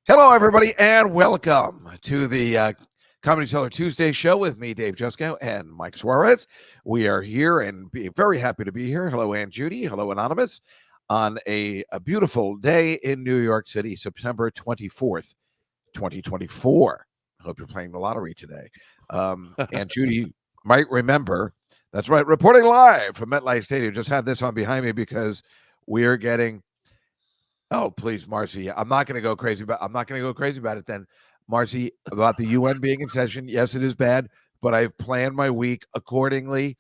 Hello, everybody, and welcome to the Comedy Cellar Tuesday show with me, Dave Jusko, and Mike Suarez. We are here and be very happy to be here. Hello, Aunt Judy. Hello, Anonymous, on a beautiful day in New York City, September 24th, 2024. I hope you're playing the lottery today. Aunt Judy might remember. That's right, reporting live from MetLife Stadium. Just have this on behind me because we are getting. Oh, please, Marcy. I'm not going to go crazy about it then. Marcy, about the UN being in session. Yes, it is bad, but I've planned my week accordingly.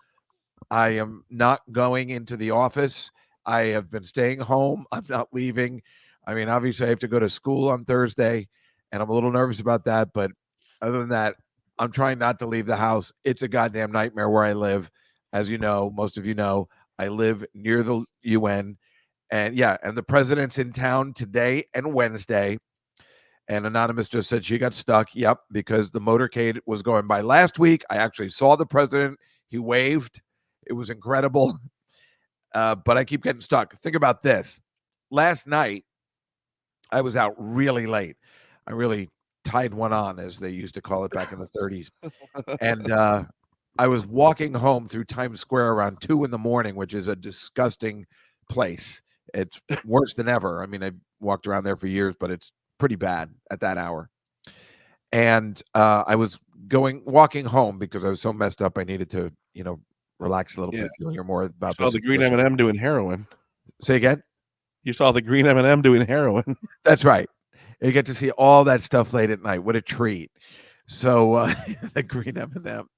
I am not going into the office. I have been staying home. I'm not leaving. I mean, obviously I have to go to school on Thursday, and I'm a little nervous about that, but other than that, I'm trying not to leave the house. It's a goddamn nightmare where I live. As you know, most of you know, I live near the UN. And yeah, and the president's in town today and Wednesday. And Anonymous just said she got stuck. Yep, because the motorcade was going by last week. I actually saw the president. He waved. It was incredible. But I keep getting stuck. Think about this. Last night, I was out really late. I really tied one on, as they used to call it back in the 30s. And I was walking home through Times Square around 2 a.m, which is a disgusting place. It's worse than ever. I mean, I walked around there for years, but it's pretty bad at that hour. And I was walking home because I was so messed up. I needed to, relax a little bit. You'll hear more about this. Saw the green M&M doing heroin. Say again? You saw the green M&M doing heroin. That's right. You get to see all that stuff late at night. What a treat. So the green M&M.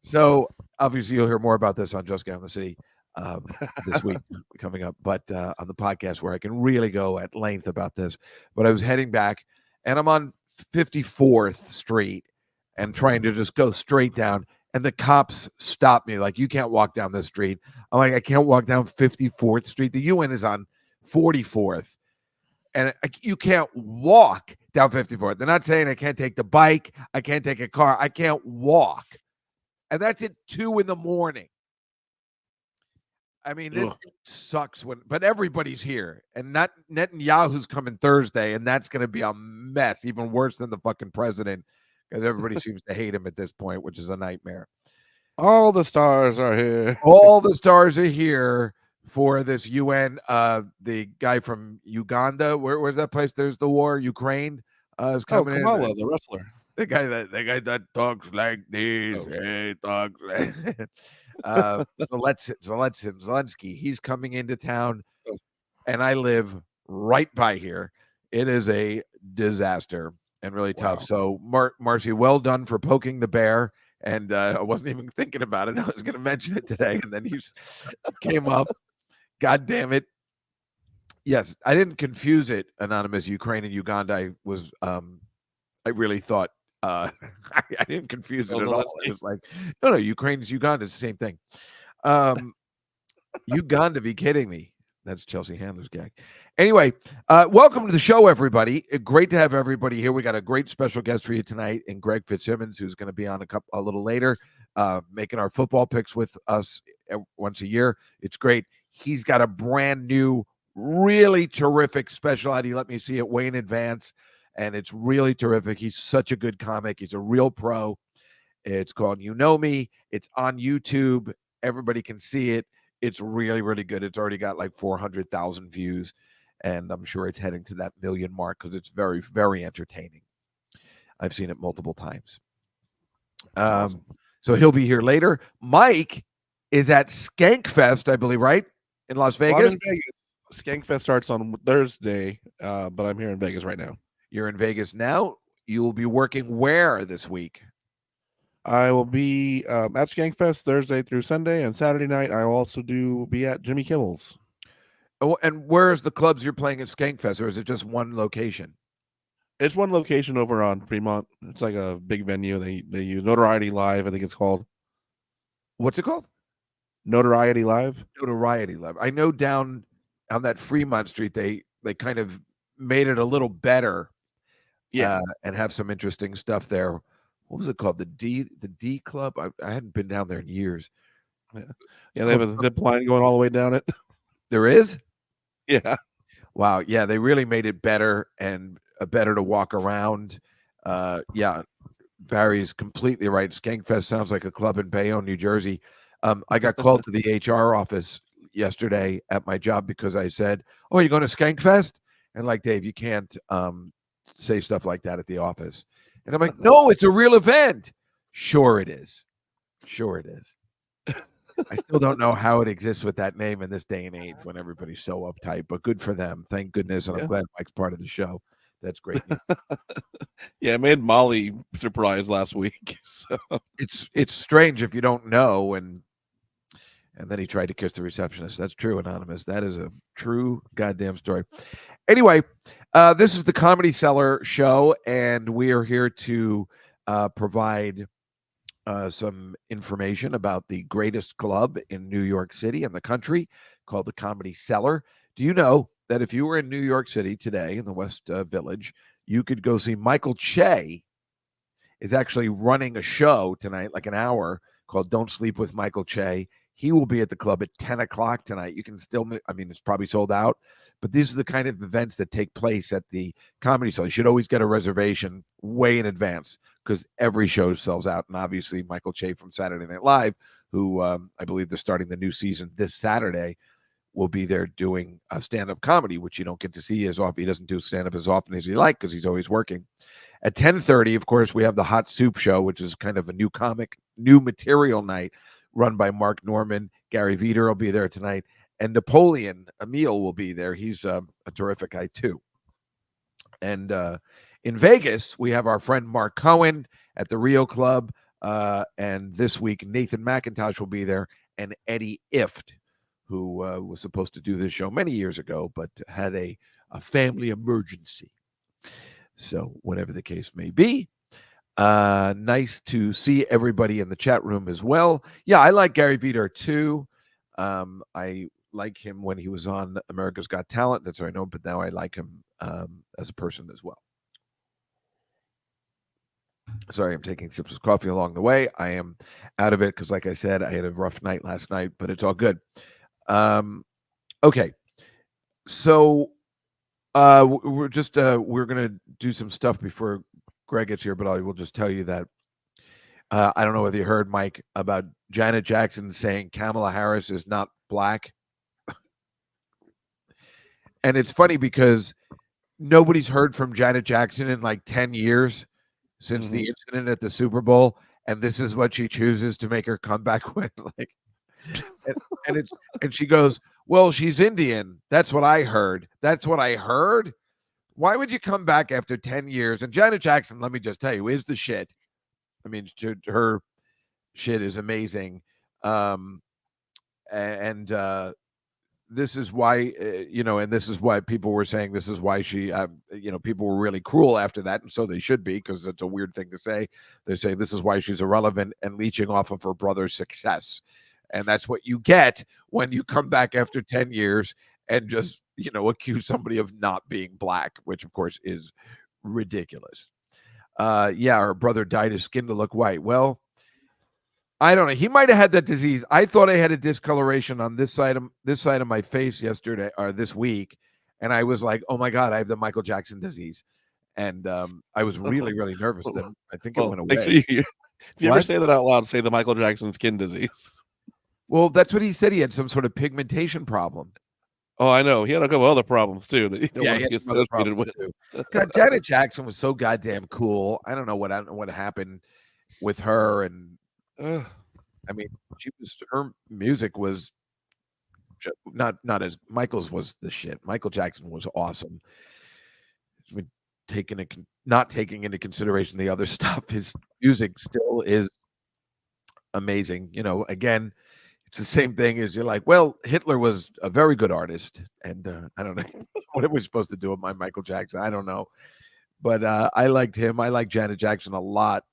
So obviously you'll hear more about this on Just Get on the City this week coming up, but on the podcast where I can really go at length about this. But I was heading back, and I'm on 54th Street and trying to just go straight down, and the cops stopped me like, you can't walk down this street. I'm like, I can't walk down 54th Street. The UN is on 44th, and you can't walk down 54th. They're not saying I can't take the bike, I can't take a car, I can't walk. And that's at 2 a.m. I mean, this sucks but everybody's here, and not Netanyahu's coming Thursday, and that's going to be a mess, even worse than the fucking president, because everybody seems to hate him at this point, which is a nightmare. All the stars are here. All the stars are here for this UN. The guy from Uganda, where's that place? There's the war. Ukraine is coming in. Kamala, the wrestler. The guy that talks like this. Hey, talks like Zelensky. He's coming into town, and I live right by here. It is a disaster and really tough. So, Marcy, well done for poking the bear. And I wasn't even thinking about it. I was going to mention it today, and then you came up. God damn it! Yes, I didn't confuse it. Anonymous, Ukraine and Uganda. I really thought. I didn't confuse it at all. It was like, no, Ukraine's Uganda. It's the same thing. Uganda, be kidding me. That's Chelsea Handler's gag. Anyway, welcome to the show, everybody. Great to have everybody here. We got a great special guest for you tonight, and Greg Fitzsimmons, who's going to be on a little later, making our football picks with us once a year. It's great. He's got a brand new, really terrific special out. He let me see it way in advance. And it's really terrific. He's such a good comic. He's a real pro. It's called You Know Me. It's on YouTube. Everybody can see it. It's really, really good. It's already got like 400,000 views. And I'm sure it's heading to that million mark because it's very, very entertaining. I've seen it multiple times. Awesome. So he'll be here later. Mike is at Skankfest, I believe, right? In Las Vegas? Well, I'm in Vegas. Skankfest starts on Thursday, but I'm here in Vegas right now. You're in Vegas now. You will be working where this week? I will be at Skankfest Thursday through Sunday, and Saturday night I will also be at Jimmy Kimmel's. Oh, and where's the clubs you're playing at Skankfest, or is it just one location? It's one location over on Fremont. It's like a big venue. They use Notoriety Live, I think it's called. What's it called? Notoriety Live. Notoriety Live. I know down on that Fremont Street, they kind of made it a little better. Yeah, and have some interesting stuff there. What was it called? The D Club? I hadn't been down there in years. Yeah, they have a zip line going all the way down it. There is? Yeah. Wow. Yeah, they really made it better. And better to walk around. Yeah, Barry's completely right. Skankfest sounds like a club in Bayonne, New Jersey. I got called to the HR office yesterday at my job because I said, "Oh, you're going to Skankfest?" And like, Dave, you can't say stuff like that at the office. And I'm like, "No, it's a real event." Sure, it is. Sure, it is. I still don't know how it exists with that name in this day and age when everybody's so uptight, but good for them. Thank goodness. And I'm Yeah. glad Mike's part of the show. That's great news. Yeah, it made Molly surprised last week. So It's strange if you don't know, and then he tried to kiss the receptionist. That's true, Anonymous. That is a true goddamn story. Anyway, this is the Comedy Cellar show, and we are here to provide some information about the greatest club in New York City and the country called the Comedy Cellar. Do you know that if you were in New York City today in the West Village, you could go see Michael Che is actually running a show tonight, like an hour, called Don't Sleep with Michael Che. He will be at the club at 10 o'clock tonight. You can still, I mean, it's probably sold out, but these are the kind of events that take place at the Comedy Cellar. You should always get a reservation way in advance because every show sells out. And obviously, Michael Che from Saturday Night Live, who I believe they're starting the new season this Saturday, will be there doing stand-up comedy, which you don't get to see as often. He doesn't do stand-up as often as he like because he's always working. At 10:30, of course, we have the Hot Soup Show, which is kind of a new material night run by Mark Norman. Gary Veeder will be there tonight. And Napoleon Emile will be there. He's a terrific guy, too. And in Vegas, we have our friend Mark Cohen at the Rio Club. And this week, Nathan McIntosh will be there, and Eddie Ift, who was supposed to do this show many years ago, but had a family emergency. So whatever the case may be, nice to see everybody in the chat room as well. Yeah, I like Gary Veeder too. I like him when he was on America's Got Talent. That's what I know, but now I like him as a person as well. Sorry, I'm taking sips of coffee along the way. I am out of it because, like I said, I had a rough night last night, but it's all good. Okay, so we're just we're gonna do some stuff before Greg gets here, but I will just tell you that I don't know whether you heard, Mike, about Janet Jackson saying Kamala Harris is not black. And it's funny because nobody's heard from Janet Jackson in like 10 years since the incident at the Super Bowl, and this is what she chooses to make her comeback with. Like, and she goes, "Well, she's Indian. That's what I heard. That's what I heard." Why would you come back after 10 years? And Janet Jackson, let me just tell you, is the shit. I mean, her shit is amazing. And this is why, and this is why people were saying this is why she, people were really cruel after that. And so they should be, because it's a weird thing to say. They say this is why she's irrelevant and leeching off of her brother's success. And that's what you get when you come back after 10 years and just, accuse somebody of not being black, which of course is ridiculous. Yeah, her brother dyed his skin to look white. Well, I don't know. He might have had that disease. I thought I had a discoloration on this side of my face yesterday or this week, and I was like, "Oh my God, I have the Michael Jackson disease," and I was really, really nervous. Then I think it went away. If you ever say that out loud, say the Michael Jackson skin disease. Well, that's what he said. He had some sort of pigmentation problem. Oh, I know. He had a couple other problems too that you don't want to be associated associated with. God, Janet Jackson was so goddamn cool. I don't know what happened with her, and I mean, her music was not as Michael's was the shit. Michael Jackson was awesome. Not taking into consideration the other stuff, his music still is amazing. Again, it's the same thing as you're like, well, Hitler was a very good artist, and I don't know what are we supposed to do with my Michael Jackson. I don't know, but I liked him. I liked Janet Jackson a lot.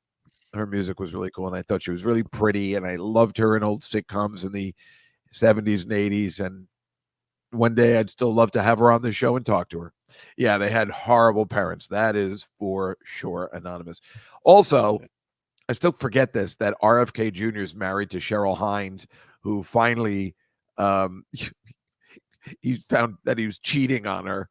Her music was really cool, and I thought she was really pretty, and I loved her in old sitcoms in the 70s and 80s. And one day I'd still love to have her on the show and talk to her. Yeah, they had horrible parents. That is for sure, Anonymous. Also, I still forget this, that RFK Jr. is married to Cheryl Hines, who finally he found that he was cheating on her.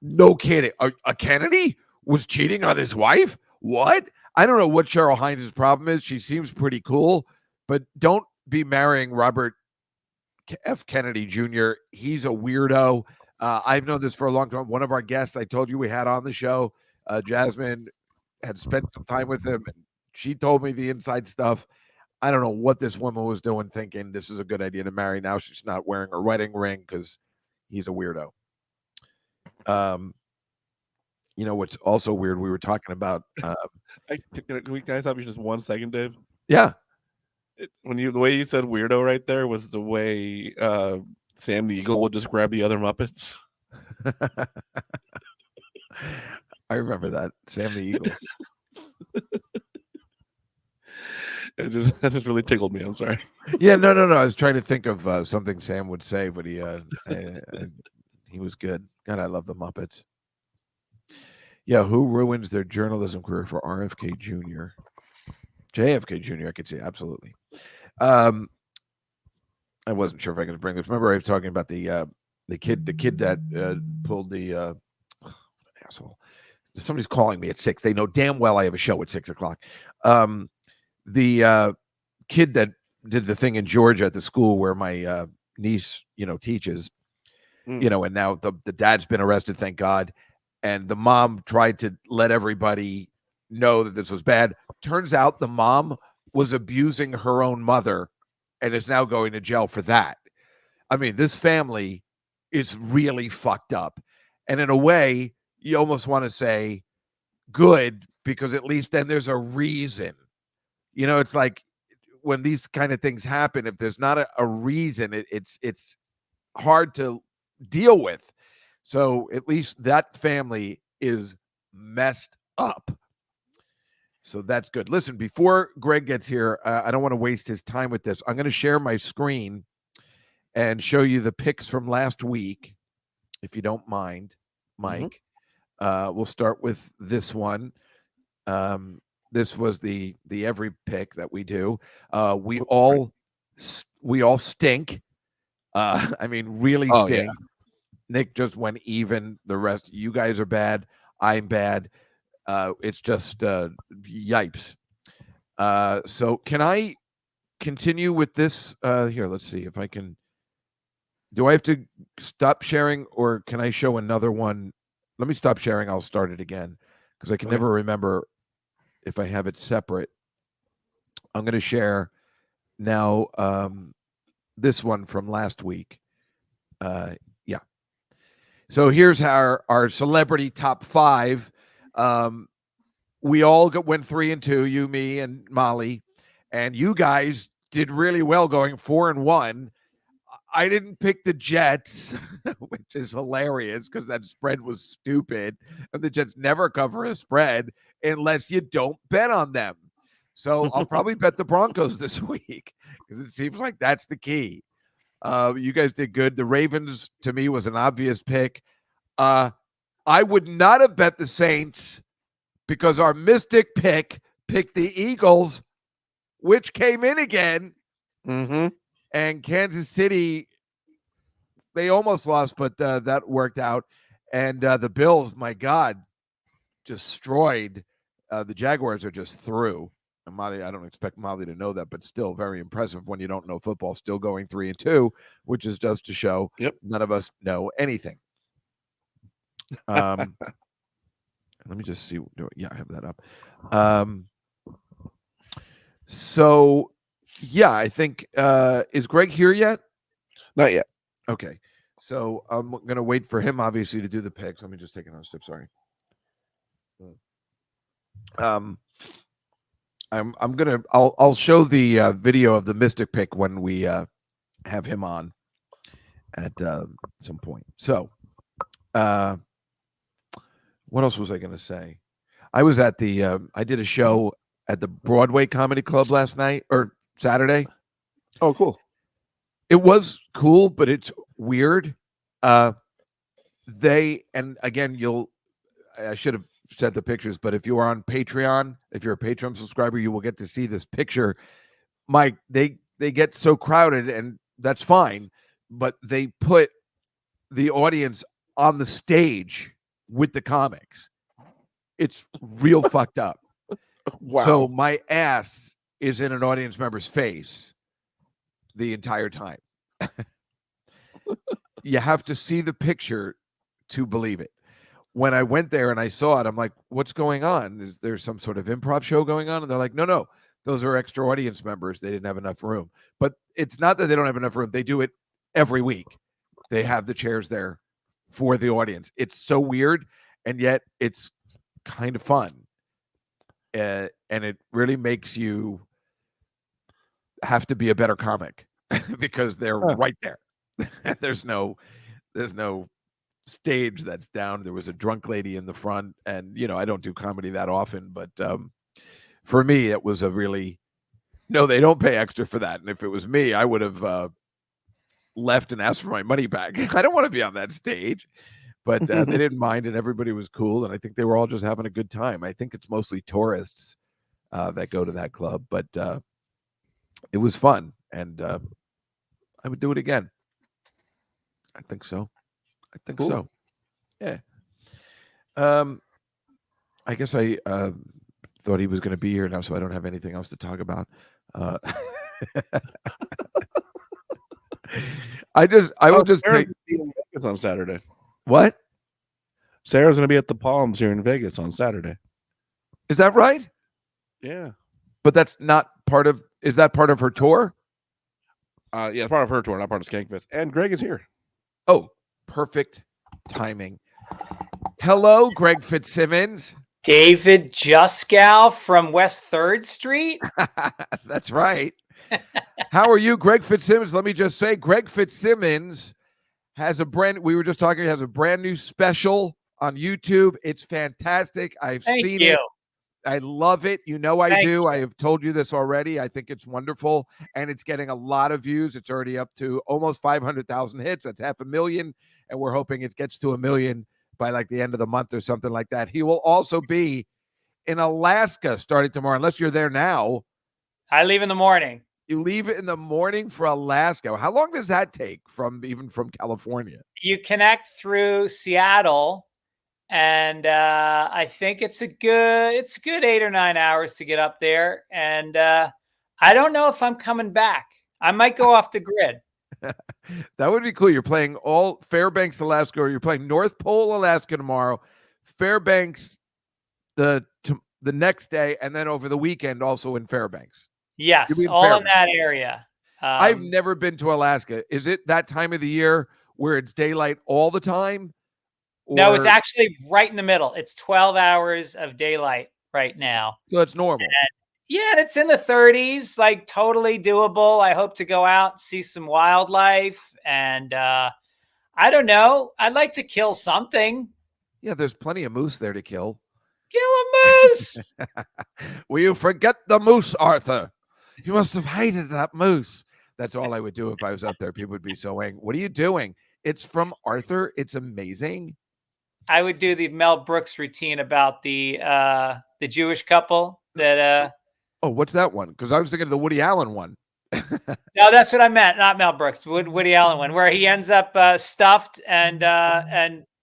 No kidding. A Kennedy was cheating on his wife? What? I don't know what Cheryl Hines' problem is. She seems pretty cool, but don't be marrying Robert F. Kennedy Jr. He's a weirdo. I've known this for a long time. One of our guests, I told you we had on the show, Jasmine, had spent some time with him. And she told me the inside stuff. I don't know what this woman was doing, thinking this is a good idea to marry. Now she's not wearing her wedding ring because he's a weirdo. You know what's also weird? We were talking about. Can I stop you just 1 second, Dave? Yeah. The way you said weirdo right there was the way Sam the Eagle would just grab the other Muppets. I remember that, Sam the Eagle. That just really tickled me. I'm sorry. Yeah, no. I was trying to think of something Sam would say, but he was good. God, I love the Muppets. Yeah, who ruins their journalism career for RFK Jr.? JFK Jr. I could say absolutely. I wasn't sure if I could bring this. Remember, I was talking about the kid that pulled the asshole. Somebody's calling me at 6. They know damn well I have a show at 6 o'clock. The kid that did the thing in Georgia at the school where my niece, teaches, and now the dad's been arrested, thank God. And the mom tried to let everybody know that this was bad. Turns out the mom was abusing her own mother and is now going to jail for that. I mean, this family is really fucked up. And in a way, you almost want to say good, because at least then there's a reason. It's like when these kind of things happen, if there's not a reason, it's hard to deal with. So at least that family is messed up. So that's good. Listen, before Greg gets here, I don't want to waste his time with this. I'm going to share my screen and show you the picks from last week, if you don't mind, Mike. We'll start with this one. This was the every pick that we do. We all stink. I mean, really stink. Yeah. Nick just went even. The rest, you guys are bad. I'm bad. It's just yipes. So can I continue with this? Here, let's see if I can. Do I have to stop sharing, or can I show another one? Let me stop sharing. I'll start it again because I can never remember if I have it separate. I'm going to share now this one from last week. Yeah. So here's our celebrity top 5. We all went 3 and 2, you, me, and Molly, and you guys did really well going 4 and 1. I didn't pick the Jets, which is hilarious because that spread was stupid, and the Jets never cover a spread unless you don't bet on them. So I'll probably bet the Broncos this week because it seems like that's the key. You guys did good. The Ravens, to me, was an obvious pick. I would not have bet the Saints because our mystic picked the Eagles, which came in again. And Kansas City, they almost lost, but that worked out. And the Bills, my God, destroyed. The Jaguars are just through. And Molly, I don't expect Molly to know that, but still very impressive when you don't know football. Still going 3 and 2, which is just to show none of us know anything. Let me just see. Yeah, I have that up. So, yeah, I think is Greg here yet? Not yet. Okay, so I'm gonna wait for him, obviously, to do the picks. Let me just take another sip. Sorry. I'll show the video of the Mystic pick when we have him on at some point. So, what else was I gonna say? I was at the I did a show at the Broadway Comedy Club last night or Saturday. Oh, cool. It was cool, but it's weird. And again, I should have sent the pictures, but if you are on Patreon, if you're a Patreon subscriber, you will get to see this picture. Mike, they get so crowded, and that's fine, but they put the audience on the stage. with the comics. It's real fucked up. Wow. So my ass is in an audience member's face the entire time. You have to see the picture to believe it. When I went there and I saw it, I'm like, what's going on? Is there some sort of improv show going on? And they're like, no, those are extra audience members. They didn't have enough room. But it's not that they don't have enough room. They do it every week. They have the chairs there for the audience. It's so weird, and yet it's kind of fun. And it really makes you have to be a better comic because they're right there. There's no stage that's down. There was a drunk lady in the front, and I don't do comedy that often, but for me it was a really no, they don't pay extra for that. And if it was me, I would have left and asked for my money back. I don't want to be on that stage. But they didn't mind, and everybody was cool, and I think they were all just having a good time. I think it's mostly tourists that go to that club, but it was fun, and I would do it again. I think so. Cool. So. Yeah. I guess I thought he was going to be here now, so I don't have anything else to talk about. I would just Sarah's be in Vegas on Saturday. What? Sarah's going to be at the Palms here in Vegas on Saturday. Is that right? Yeah. But that's not part of. Is that part of her tour? Yeah, part of her tour, not part of Skankfest. And Greg is here. Oh, perfect timing. Hello, Greg Fitzsimmons. David Juskow from West 3rd Street. That's right. How are you, Greg Fitzsimmons? Let me just say, Greg Fitzsimmons has a brand new special on YouTube. It's fantastic. I've seen it. I love it. I do. I have told you this already. I think it's wonderful, and it's getting a lot of views. It's already up to almost 500,000 hits. That's 500,000, and we're hoping it gets to 1 million by like the end of the month or something like that. He will also be in Alaska starting tomorrow, unless you're there now. I leave in the morning. You leave in the morning for Alaska. How long does that take from California? You connect through Seattle, and I think it's a good 8 or 9 hours to get up there. And I don't know if I'm coming back. I might go off the grid. That would be cool. You're playing all Fairbanks, Alaska, or you're playing North Pole, Alaska tomorrow, Fairbanks the next day, and then over the weekend also in Fairbanks. Yes, all Fairbanks. In that area. I've never been to Alaska. Is it that time of the year where it's daylight all the time? No, it's actually right in the middle. It's 12 hours of daylight right now. So it's normal. And it's in the 30s, like totally doable. I hope to go out and see some wildlife. And I don't know. I'd like to kill something. Yeah, there's plenty of moose there to kill. Kill a moose. Will you forget the moose, Arthur? You must have hated that moose. That's all I would do if I was up there. People would be so angry. What are you doing? It's from Arthur. It's amazing. I would do the Mel Brooks routine about the Jewish couple that. Oh, what's that one? Because I was thinking of the Woody Allen one. No, that's what I meant. Not Mel Brooks. Woody Allen one, where he ends up stuffed and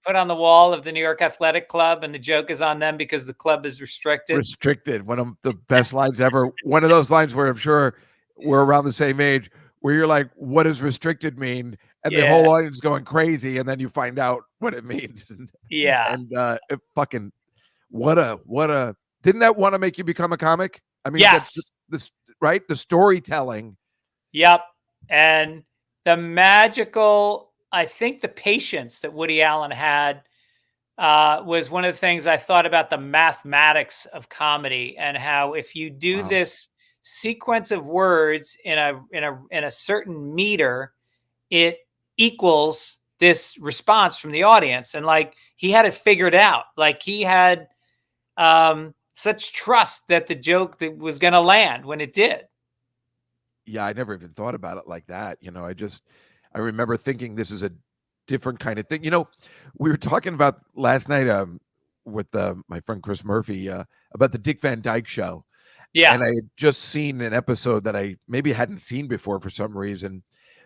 put on the wall of the New York Athletic Club, and the joke is on them because the club is restricted. Restricted. One of the best lines ever. One of those lines where I'm sure we're around the same age, where you're like, "What does restricted mean?" And the whole audience is going crazy, and then you find out what it means. Yeah. And it fucking what a didn't that want to make you become a comic? I mean, yes, right? The storytelling. Yep. And the magical, I think the patience that Woody Allen had was one of the things I thought about the mathematics of comedy, and how if you do this sequence of words in a certain meter, it equals this response from the audience. And like, he had it figured out. Like, he had such trust that the joke that was going to land when it did. Yeah, I never even thought about it like that. I remember thinking this is a different kind of thing. We were talking about last night with my friend Chris Murphy about the Dick Van Dyke Show. Yeah. And I had just seen an episode that I maybe hadn't seen before for some reason.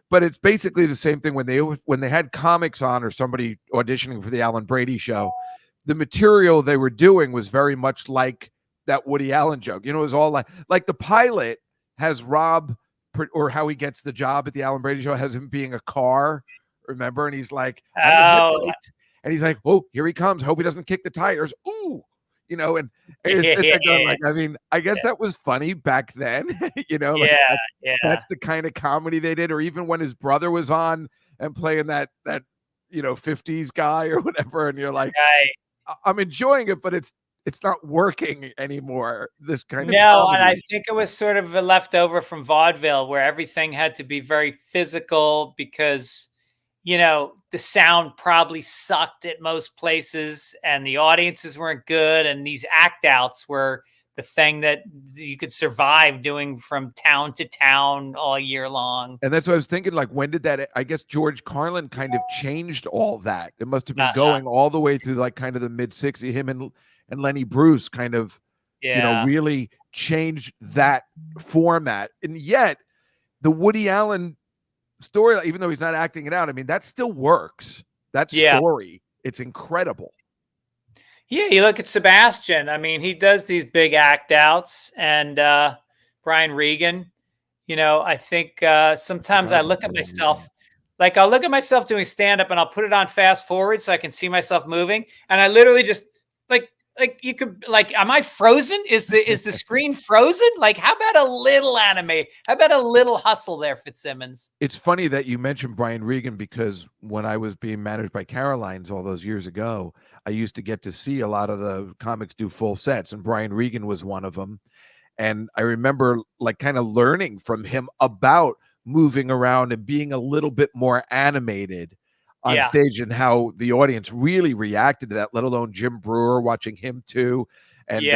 But it's basically the same thing when they had comics on or somebody auditioning for the Alan Brady Show. the material they were doing was very much like that Woody Allen joke. You know, it was all like the pilot has Rob, or how he gets the job at the Alan Brady show, has him being a car, remember? And he's like, I'm the Oh, headlights. And he's like, oh, here he comes. Hope he doesn't kick the tires. Ooh, you know, and it's going like, I mean, I guess that was funny back then, you know, like that's the kind of comedy they did. Or even when his brother was on and playing that, you know, 50s guy or whatever. And you're like, I'm enjoying it, but it's not working anymore. This kind of comedy. And I think it was sort of a leftover from vaudeville where everything had to be very physical because, you know, the sound probably sucked at most places and the audiences weren't good. And these act outs were the thing that you could survive doing from town to town all year long. And that's what I was thinking. Like, when did that? I guess George Carlin kind of changed all that. It must have been going all the way through like kind of the mid '60s. Him and Lenny Bruce kind of, you know, really changed that format. And yet, the Woody Allen story, even though he's not acting it out, I mean, that still works. That story, it's incredible. Yeah, you look at Sebastian. I mean, he does these big act outs, and Brian Regan. You know, I think sometimes I look at myself, like I'll look at myself doing stand up, and I'll put it on fast forward so I can see myself moving, and I literally just like you could am I frozen? Is the screen frozen? Like, how about a little anime? How about a little hustle there, Fitzsimmons? It's funny that you mentioned Brian Regan, because when I was being managed by Caroline's all those years ago, I used to get to see a lot of the comics do full sets, and Brian Regan was one of them. And I remember like kind of learning from him about moving around and being a little bit more animated on stage, and how the audience really reacted to that, let alone Jim Brewer watching him too. And, you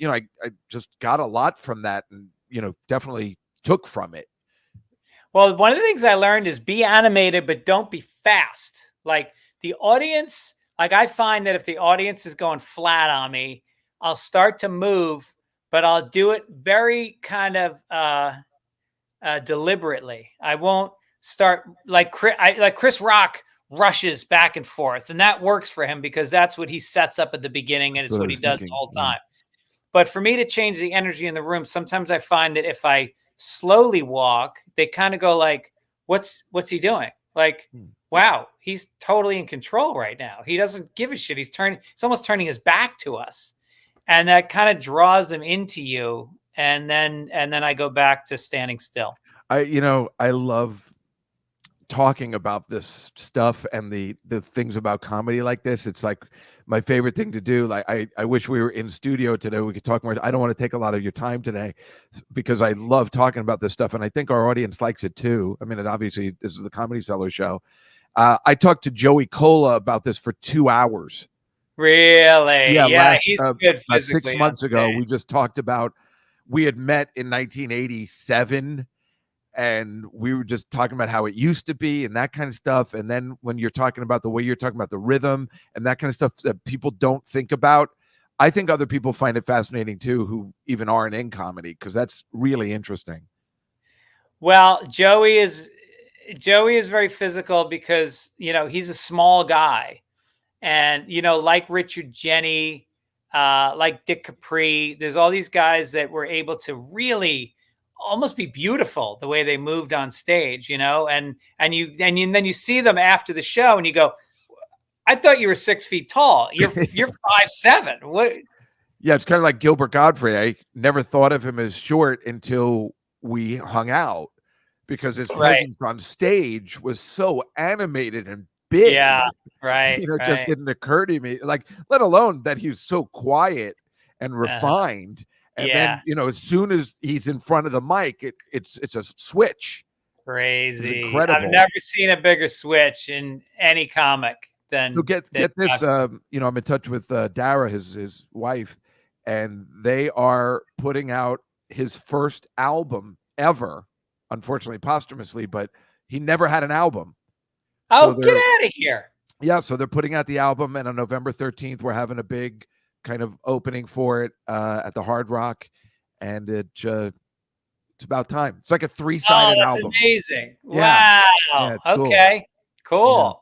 know, I just got a lot from that, and, you know, definitely took from it. Well, one of the things I learned is be animated, but don't be fast. Like the audience, like I find that if the audience is going flat on me, I'll start to move, but I'll do it very kind of deliberately. I won't start like Chris Rock rushes back and forth, and that works for him because that's what he sets up at the beginning, and it's what he does the whole time. But for me to change the energy in the room, sometimes I find that if I slowly walk, they kind of go like, what's he doing? Like, wow, he's totally in control right now. He doesn't give a shit. He's almost turning his back to us. And that kind of draws them into you. And then I go back to standing still. I love talking about this stuff and the things about comedy like this. It's like my favorite thing to do. Like I wish we were in studio today. We could talk more. I don't want to take a lot of your time today because I love talking about this stuff, and I think our audience likes it too. I mean, and obviously this is the Comedy Cellar show. I talked to Joey Cola about this for 2 hours. Really? Yeah, he's good physically. 6 months ago, we just talked about, we had met in 1987, and we were just talking about how it used to be and that kind of stuff. And then when you're talking about the way you're talking about the rhythm and that kind of stuff that people don't think about, I think other people find it fascinating too, who even aren't in comedy, because that's really interesting. Well, Joey is very physical because, you know, he's a small guy. And, you know, like Richard Jenny, like Dick Capri, there's all these guys that were able to really almost be beautiful the way they moved on stage, you know, and then you see them after the show and you go, I thought you were 6 feet tall. You're 5'7". What? Yeah, it's kind of like Gilbert Gottfried. I never thought of him as short until we hung out, because his presence on stage was so animated and big. Yeah, right. You know, just didn't occur to me. Like, let alone that he was so quiet and refined. And then, you know, as soon as he's in front of the mic, it's a switch. Crazy. Incredible. I've never seen a bigger switch in any comic than. So get this. You know, I'm in touch with Dara, his wife, and they are putting out his first album ever. Unfortunately, posthumously, but he never had an album. Oh, so get out of here. Yeah, so they're putting out the album, and on November 13th, we're having a big kind of opening for it at the Hard Rock, and it's about time. It's like a 3-sided album. Amazing. Yeah. Wow. Yeah, okay. Cool.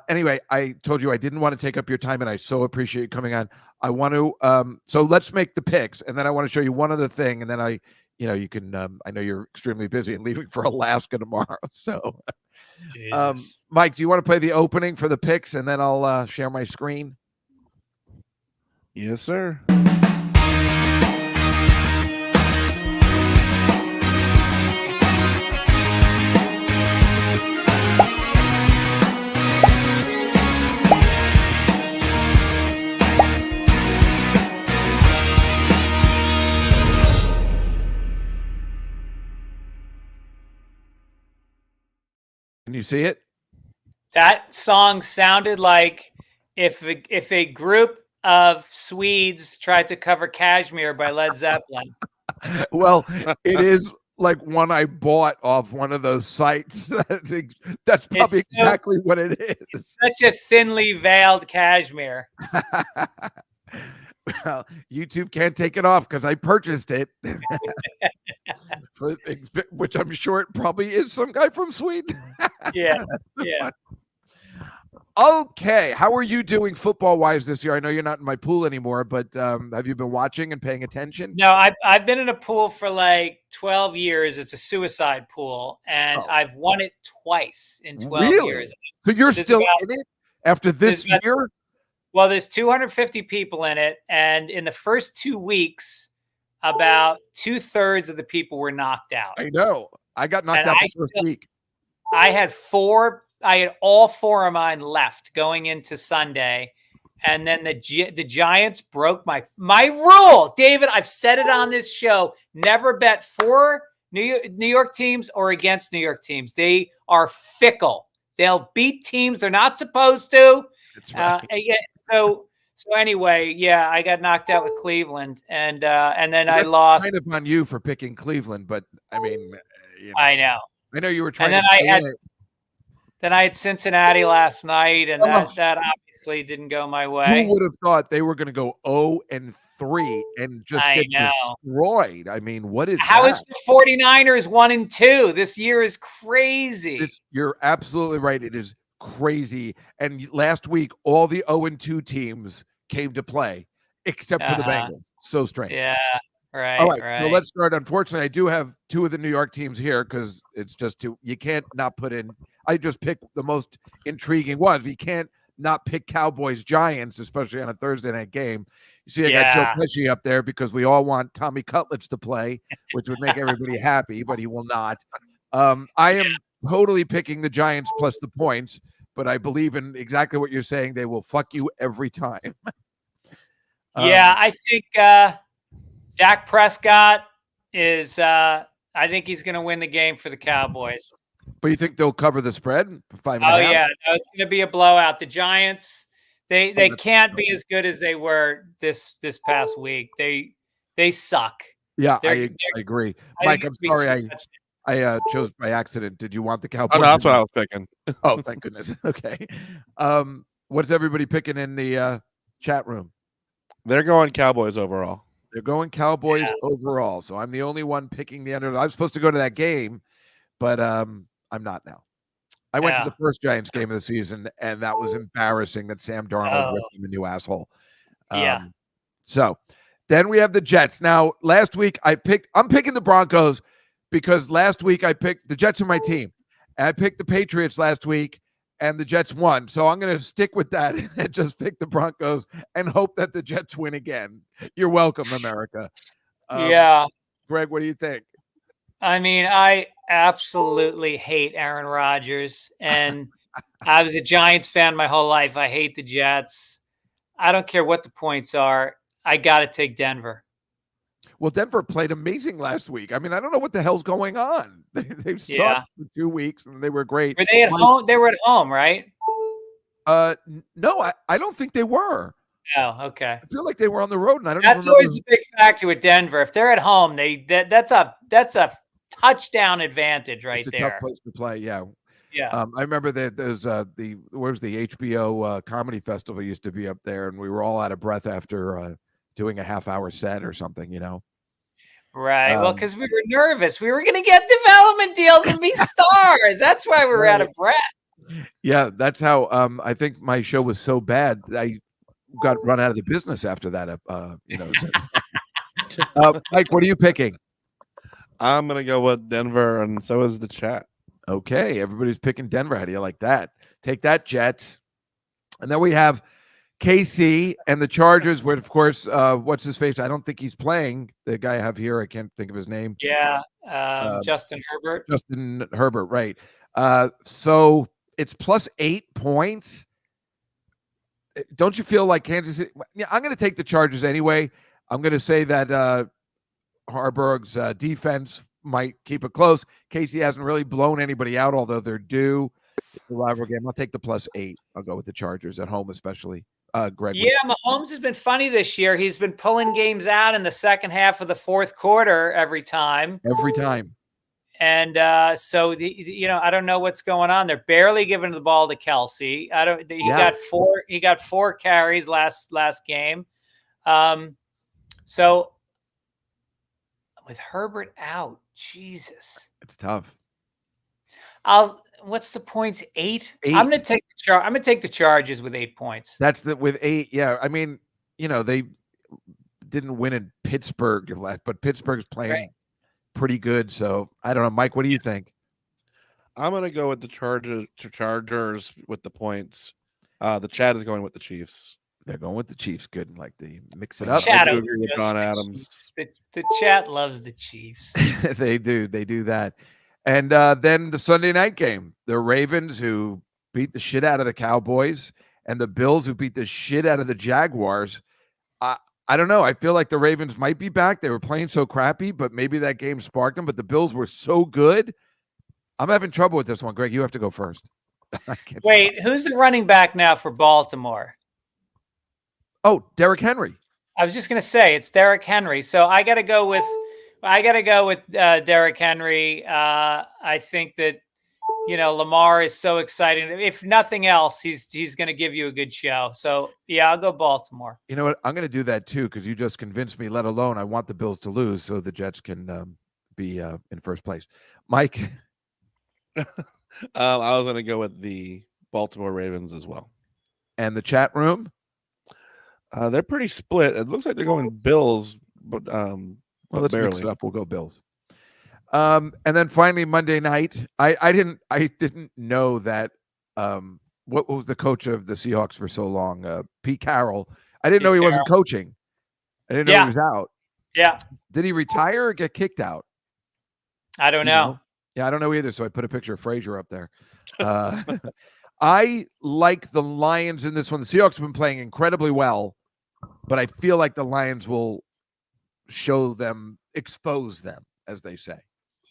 Anyway, I told you I didn't want to take up your time, and I so appreciate you coming on. I want to, so let's make the picks, and then I want to show you one other thing, and then you can, I know you're extremely busy and leaving for Alaska tomorrow. So, Mike, do you want to play the opening for the picks, and then I'll share my screen? Yes, sir. Can you see it? That song sounded like if a group of Swedes tried to cover Kashmir by Led Zeppelin. Well, it is like one I bought off one of those sites. That's probably exactly what it is. It's such a thinly veiled Kashmir. Well, YouTube can't take it off because I purchased it. Which I'm sure it probably is some guy from Sweden. Yeah. Okay, how are you doing football-wise this year? I know you're not in my pool anymore, but have you been watching and paying attention? No, I've been in a pool for like 12 years. It's a suicide pool, and I've won it twice in 12 years. So you're still in it after this year? Well, there's 250 people in it, and in the first 2 weeks, about 2/3 of the people were knocked out. I know. I got knocked out the first week. I had all 4 of mine left going into Sunday, and then the Giants broke my rule. David, I've said it on this show: never bet for New York teams or against New York teams. They are fickle. They'll beat teams they're not supposed to. That's right. So anyway, yeah, I got knocked out with Cleveland, and then I lost. Kind of on you for picking Cleveland, but I mean, I know you were trying. And then I had Cincinnati last night, and that obviously didn't go my way. Who would have thought they were going to go 0-3 and just get destroyed? I mean, what is how that? is the 49ers 1-2? This year is crazy. You're absolutely right. It is crazy. And last week, all the 0-2 teams came to play, except for the Bengals. So strange. Yeah. Right. All right. Well, let's start. Unfortunately, I do have 2 of the New York teams here because it's just you can't not put in. I just pick the most intriguing ones. You can't not pick Cowboys Giants, especially on a Thursday night game. You see, I got Joe Pesci up there because we all want Tommy Cutlets to play, which would make everybody happy, but he will not. I am totally picking the Giants plus the points, but I believe in exactly what you're saying. They will fuck you every time. I think Dak Prescott is I think he's going to win the game for the Cowboys. But you think they'll cover the spread? 5.5? Oh, yeah. No, it's going to be a blowout. The Giants, they can't be as good as they were this past week. They suck. Yeah, I agree. Mike, I'm sorry I chose by accident. Did you want the Cowboys? That's what I was picking. Oh, thank goodness. Okay. What's everybody picking in the chat room? They're going Cowboys overall. They're going Cowboys overall. So I'm the only one picking the underdog. I was supposed to go to that game, but I'm not now. I went to the first Giants game of the season, and that was embarrassing that Sam Darnold ripped him a new asshole. So then we have the Jets. Now, last week I'm picking the Broncos because last week I picked the Jets are my team. And I picked the Patriots last week, and the Jets won. So I'm going to stick with that and just pick the Broncos and hope that the Jets win again. You're welcome, America. Greg, what do you think? I mean, I absolutely hate Aaron Rodgers, and I was a Giants fan my whole life. I hate the Jets. I don't care what the points are. I got to take Denver. Well, Denver played amazing last week. I mean, I don't know what the hell's going on. They sucked for 2 weeks, and they were great. Were they at home? They were at home, right? No, I don't think they were. Oh, okay. I feel like they were on the road, and I don't. That's always a big factor with Denver. If they're at home, that's a touchdown advantage right there. It's a tough place to play. Yeah. Yeah. I remember that there's where's the HBO comedy festival used to be up there, and we were all out of breath after doing a half-hour set or something, Right. Well, because we were nervous. We were going to get development deals and be stars. That's why we were out of breath. Yeah, that's how. I think my show was so bad I got run out of the business after that. Mike, what are you picking? I'm gonna go with Denver, and so is the chat. Okay, everybody's picking Denver. How do you like that? Take that, Jets. And then we have KC and the Chargers, where, of course, what's his face? I don't think he's playing. The guy I have here, I can't think of his name. Yeah, Uh, Justin Herbert. Justin Herbert, right. So it's plus 8 points. Don't you feel like Kansas City? Yeah, I'm going to take the Chargers anyway. I'm going to say that Harburg's defense might keep it close. Casey hasn't really blown anybody out, although they're due. It's a rival game. I'll take the plus 8. I'll go with the Chargers at home, especially. Greg. Yeah, Mahomes has been funny this year. He's been pulling games out in the second half of the fourth quarter every time. Every time. And so I don't know what's going on. They're barely giving the ball to Kelsey. He got 4 carries last game. So with Herbert out, Jesus, it's tough. What's the points? 8? 8. I'm going to take the Chargers with 8 points. That's with 8. Yeah, I mean, they didn't win in Pittsburgh, but Pittsburgh's playing pretty good. So I don't know, Mike. What do you think? I'm gonna go with the Chargers with the points. The chat is going with the Chiefs. They're going with the Chiefs. Good, like they mix it The up. Chat I agree with Don Adams. The chat loves the Chiefs. They do that. And then the Sunday night game, the Ravens, who beat the shit out of the Cowboys, and the Bills, who beat the shit out of the Jaguars. I don't know. I feel like the Ravens might be back. They were playing so crappy, but maybe that game sparked them. But the Bills were so good. I'm having trouble with this one. Greg, you have to go first. Wait, who's the running back now for Baltimore? Oh, Derrick Henry. I was just going to say it's Derrick Henry. So I got to go with Derrick Henry. I think that Lamar is so exciting. If nothing else, he's going to give you a good show. So yeah, I'll go Baltimore. You know what? I'm going to do that too because you just convinced me. Let alone I want the Bills to lose so the Jets can be in first place. Mike. I was going to go with the Baltimore Ravens as well. And the chat room? They're pretty split. It looks like they're going Bills, but let's mix it up. We'll go Bills. And then finally Monday night, I didn't know that what was the coach of the Seahawks for so long, Pete Carroll. I didn't know he wasn't coaching. I didn't know he was out. Yeah. Did he retire or get kicked out? I don't know. Yeah, I don't know either. So I put a picture of Frazier up there. I like the Lions in this one. The Seahawks have been playing incredibly well, but I feel like the Lions will expose them, as they say.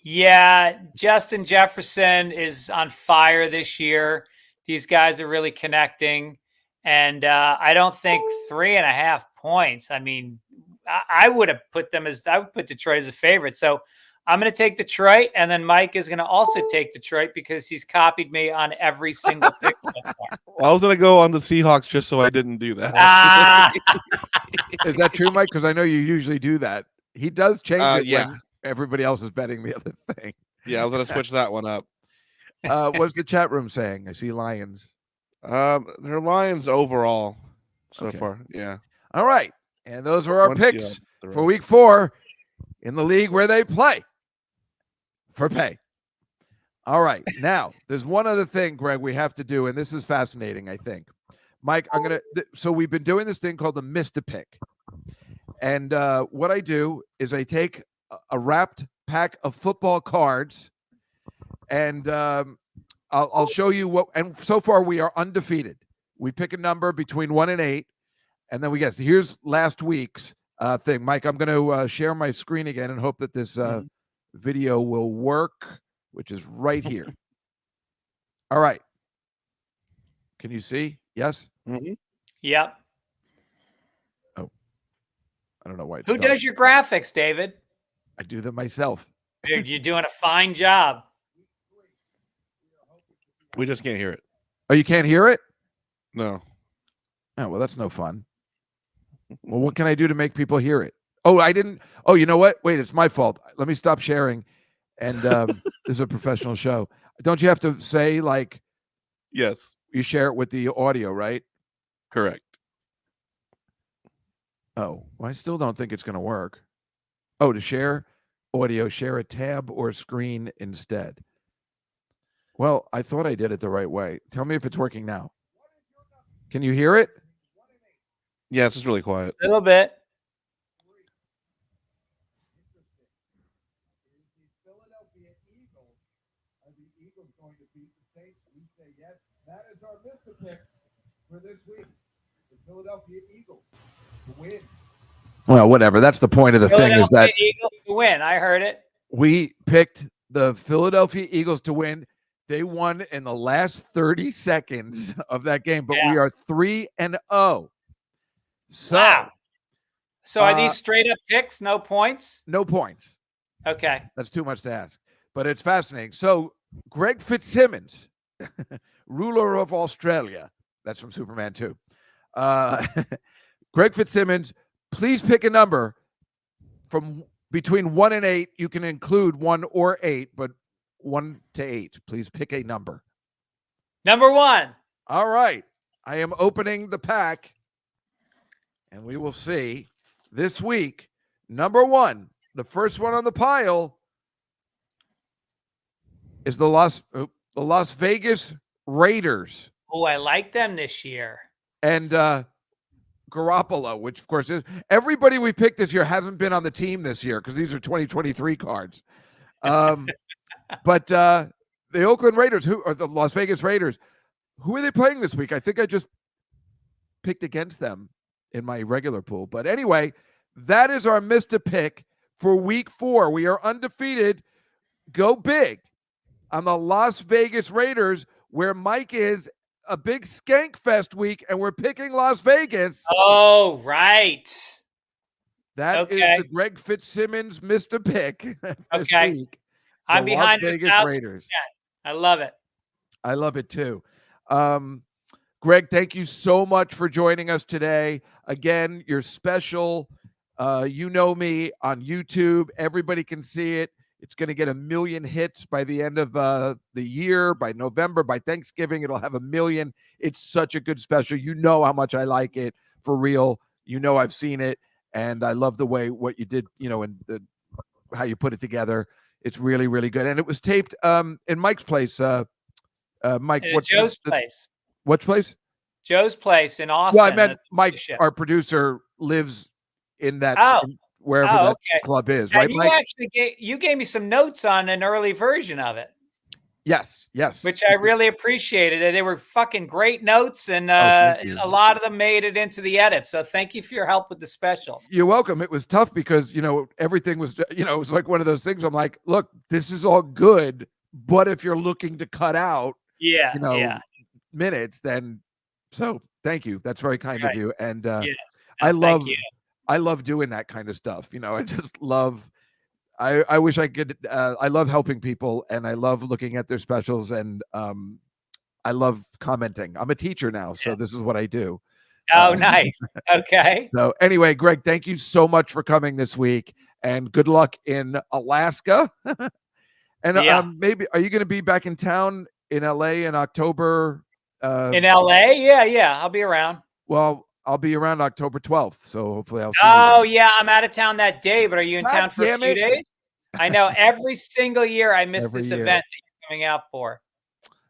Yeah, Justin Jefferson is on fire this year. These guys are really connecting. And I don't think 3.5 points. I mean, I would put Detroit as a favorite. So I'm going to take Detroit, and then Mike is going to also take Detroit because he's copied me on every single pick so far. Well, I was going to go on the Seahawks just so I didn't do that. Is that true, Mike? Because I know you usually do that. He does change it when everybody else is betting the other thing. Yeah, I was going to switch that one up. What's the chat room saying? I see Lions. They're Lions overall so far. Yeah. All right. And those are our picks for week 4 in the league where they play for pay. All right. Now, there's one other thing, Greg, we have to do, and this is fascinating, I think. Mike, so we've been doing this thing called the Mr. Pick. And what I do is I take a wrapped pack of football cards, and I'll show you what. And so far, we are undefeated. We pick a number between 1 and 8, and then we guess. Here's last week's thing. Mike, I'm going to share my screen again and hope that this video will work, which is right here. All right. Can you see? Yes? Mm-hmm. Yep. Oh, I don't know why. Who does your graphics, David? I do them myself. Dude, you're doing a fine job. We just can't hear it. Oh, you can't hear it? No. Oh, well, that's no fun. Well, what can I do to make people hear it? Oh, I didn't. Oh, you know what? Wait, it's my fault. Let me stop sharing. And this is a professional show. Don't you have to say, like, Yes, You share it with the audio, right? correct. Oh, well, I still don't think it's going to work. Oh, to share audio, share a tab or screen instead. Well, I thought I did it the right way. Tell me if it's working now. Can you hear it? Yes, it's really quiet. A little bit. Philadelphia Eagles. Are the Eagles going to beat the Saints? We say yes. That is our Mr. Pick for this week. The Philadelphia Eagles to win. Well, whatever. That's the point of the thing, is that Eagles to win. I heard it. we picked the Philadelphia Eagles to win. They won in the last 30 seconds of that game, but we are 3-0. So, wow. So are these straight up picks? No points? No points. Okay. That's too much to ask, but it's fascinating. So Greg Fitzsimmons, ruler of Australia. That's from Superman 2. Greg Fitzsimmons, please pick a number from between 1 and 8. You can include 1 or 8, but 1 to 8. Please pick a number. Number 1. All right. I am opening the pack, and we will see this week. Number 1, the first one on the pile, is the Las Vegas Raiders. Oh, I like them this year. And Garoppolo, which of course is everybody we picked this year hasn't been on the team this year because these are 2023 cards. But the Oakland Raiders, or the Las Vegas Raiders, who are they playing this week? I think I just picked against them in my regular pool. But anyway, that is our Mr. Pick for week 4. We are undefeated. Go big on the Las Vegas Raiders, where Mike is a big Skank Fest week, and we're picking Las Vegas. Oh, right. That is the Greg Fitzsimmons Mr. Pick this week. I'm behind Las Vegas Raiders. I love it. I love it too. Greg, thank you so much for joining us today. Again, you're special. You know me on YouTube. Everybody can see it. It's going to get 1 million hits by the end of the year, by November, by Thanksgiving. It'll have 1 million. It's such a good special. You know how much I like it, for real. You know I've seen it, and I love the way what you did, and how you put it together. It's really, really good. And it was taped in Mike's place. Mike, Joe's place. Which place? Joe's place in Austin. Well, I meant Mike, our producer, lives in that wherever that club is, right? You actually gave me some notes on an early version of it. Yes, which I really appreciated. They were fucking great notes, and a lot of them made it into the edit. So thank you for your help with the special. You're welcome. It was tough because everything was it was like one of those things. I'm like, look, this is all good, but if you're looking to cut out, minutes, then so thank you. That's very kind of you, and I love doing that kind of stuff. I just love. I wish I could. I love helping people, and I love looking at their specials, and I love commenting. I'm a teacher now, so this is what I do. Oh, nice. Okay. So anyway, Greg, thank you so much for coming this week, and good luck in Alaska. And maybe, are you going to be back in town in LA in October? In LA? Yeah. I'll be around. Well, I'll be around October 12th, so hopefully I'll see you. Oh, yeah, I'm out of town that day, but are you in town for a few days? I know every single year I miss this event that you're coming out for.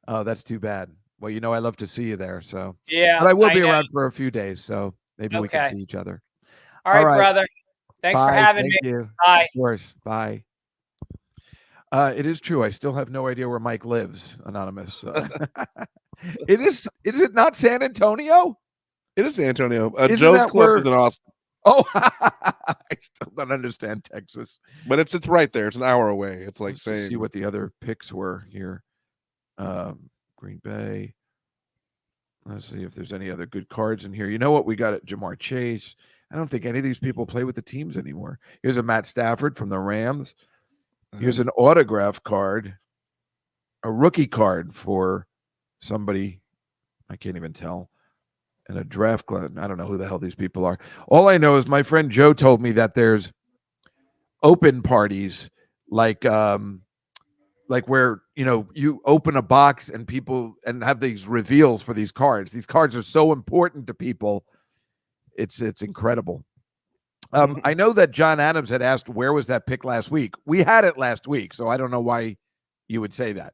Oh, that's too bad. Well, I love to see you there, so. Yeah. But I will be around for a few days, so maybe we can see each other. All right, brother. Thanks for having me. Thank you. Bye. Of course. Bye. It is true. I still have no idea where Mike lives, Anonymous. So. Is it not San Antonio? It is San Antonio. Joe's Club is in Austin. Oh, I still don't understand Texas. But it's right there. It's an hour away. It's like saying. See what the other picks were here. Green Bay. Let's see if there's any other good cards in here. You know what? We got it. Jamar Chase. I don't think any of these people play with the teams anymore. Here's a Matt Stafford from the Rams. Here's an autograph card. A rookie card for somebody. I can't even tell. And a draft club. I don't know who the hell these people are. All I know is my friend Joe told me that there's open parties like like where you open a box and people and have these reveals for these cards. These cards are so important to people. It's incredible. I know that John Adams had asked where was that pick last week. We had it last week, so I don't know why you would say that.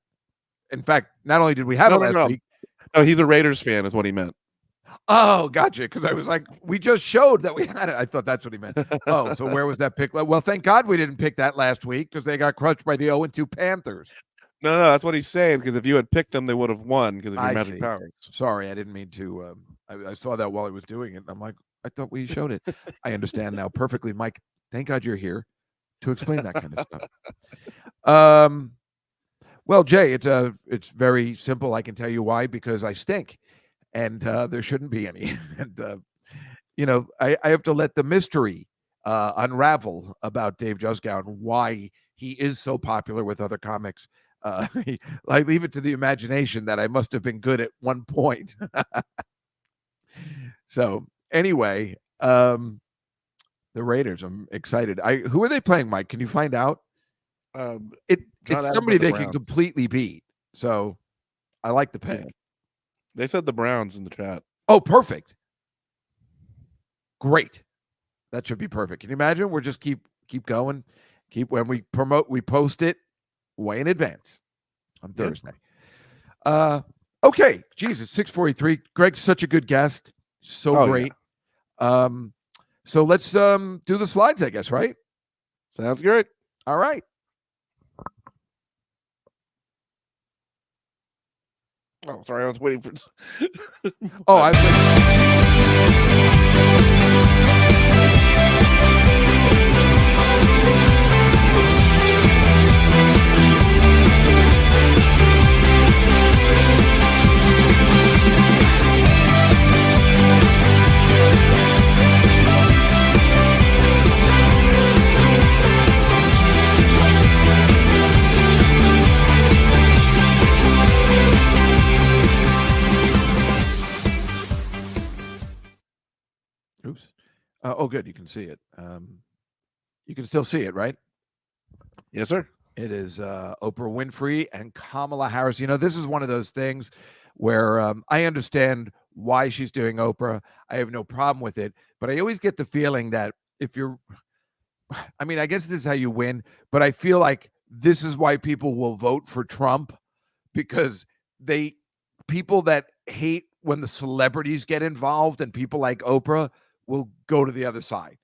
In fact, not only did we have it last week. No, he's a Raiders fan, is what he meant. Oh, gotcha. Because I was like, we just showed that we had it. I thought that's what he meant. Oh, so where was that pick? Well, thank God we didn't pick that last week because they got crushed by the 0-2 Panthers. No, that's what he's saying. Because if you had picked them, they would have won because of your magic powers. Sorry, I didn't mean to. I saw that while I was doing it. I'm like, I thought we showed it. I understand now perfectly, Mike. Thank God you're here to explain that kind of stuff. Well, Jay, it's very simple. I can tell you why, because I stink, and there shouldn't be any. And I have to let the mystery unravel about Dave Juskow and why he is so popular with other comics. I leave it to the imagination that I must have been good at one point. So anyway, the Raiders, I'm excited. Who are they playing, Mike? Can you find out? It's somebody they can completely beat. So I like the pick. Yeah. They said the Browns in the chat. Oh, perfect. Great. That should be perfect. Can you imagine? We're just keep going. When we promote, we post it way in advance on Thursday. Okay. Jesus, 6:43. Greg's such a good guest. So great. Yeah. So let's do the slides, I guess, right? Sounds great. All right. Oh, sorry, I was waiting for. Oh, I was. Oops. Oh, good. You can see it. You can still see it, right? Yes, sir. It is Oprah Winfrey and Kamala Harris. This is one of those things where I understand why she's doing Oprah. I have no problem with it. But I always get the feeling that I guess this is how you win. But I feel like this is why people will vote for Trump, because people that hate when the celebrities get involved and people like Oprah will go to the other side.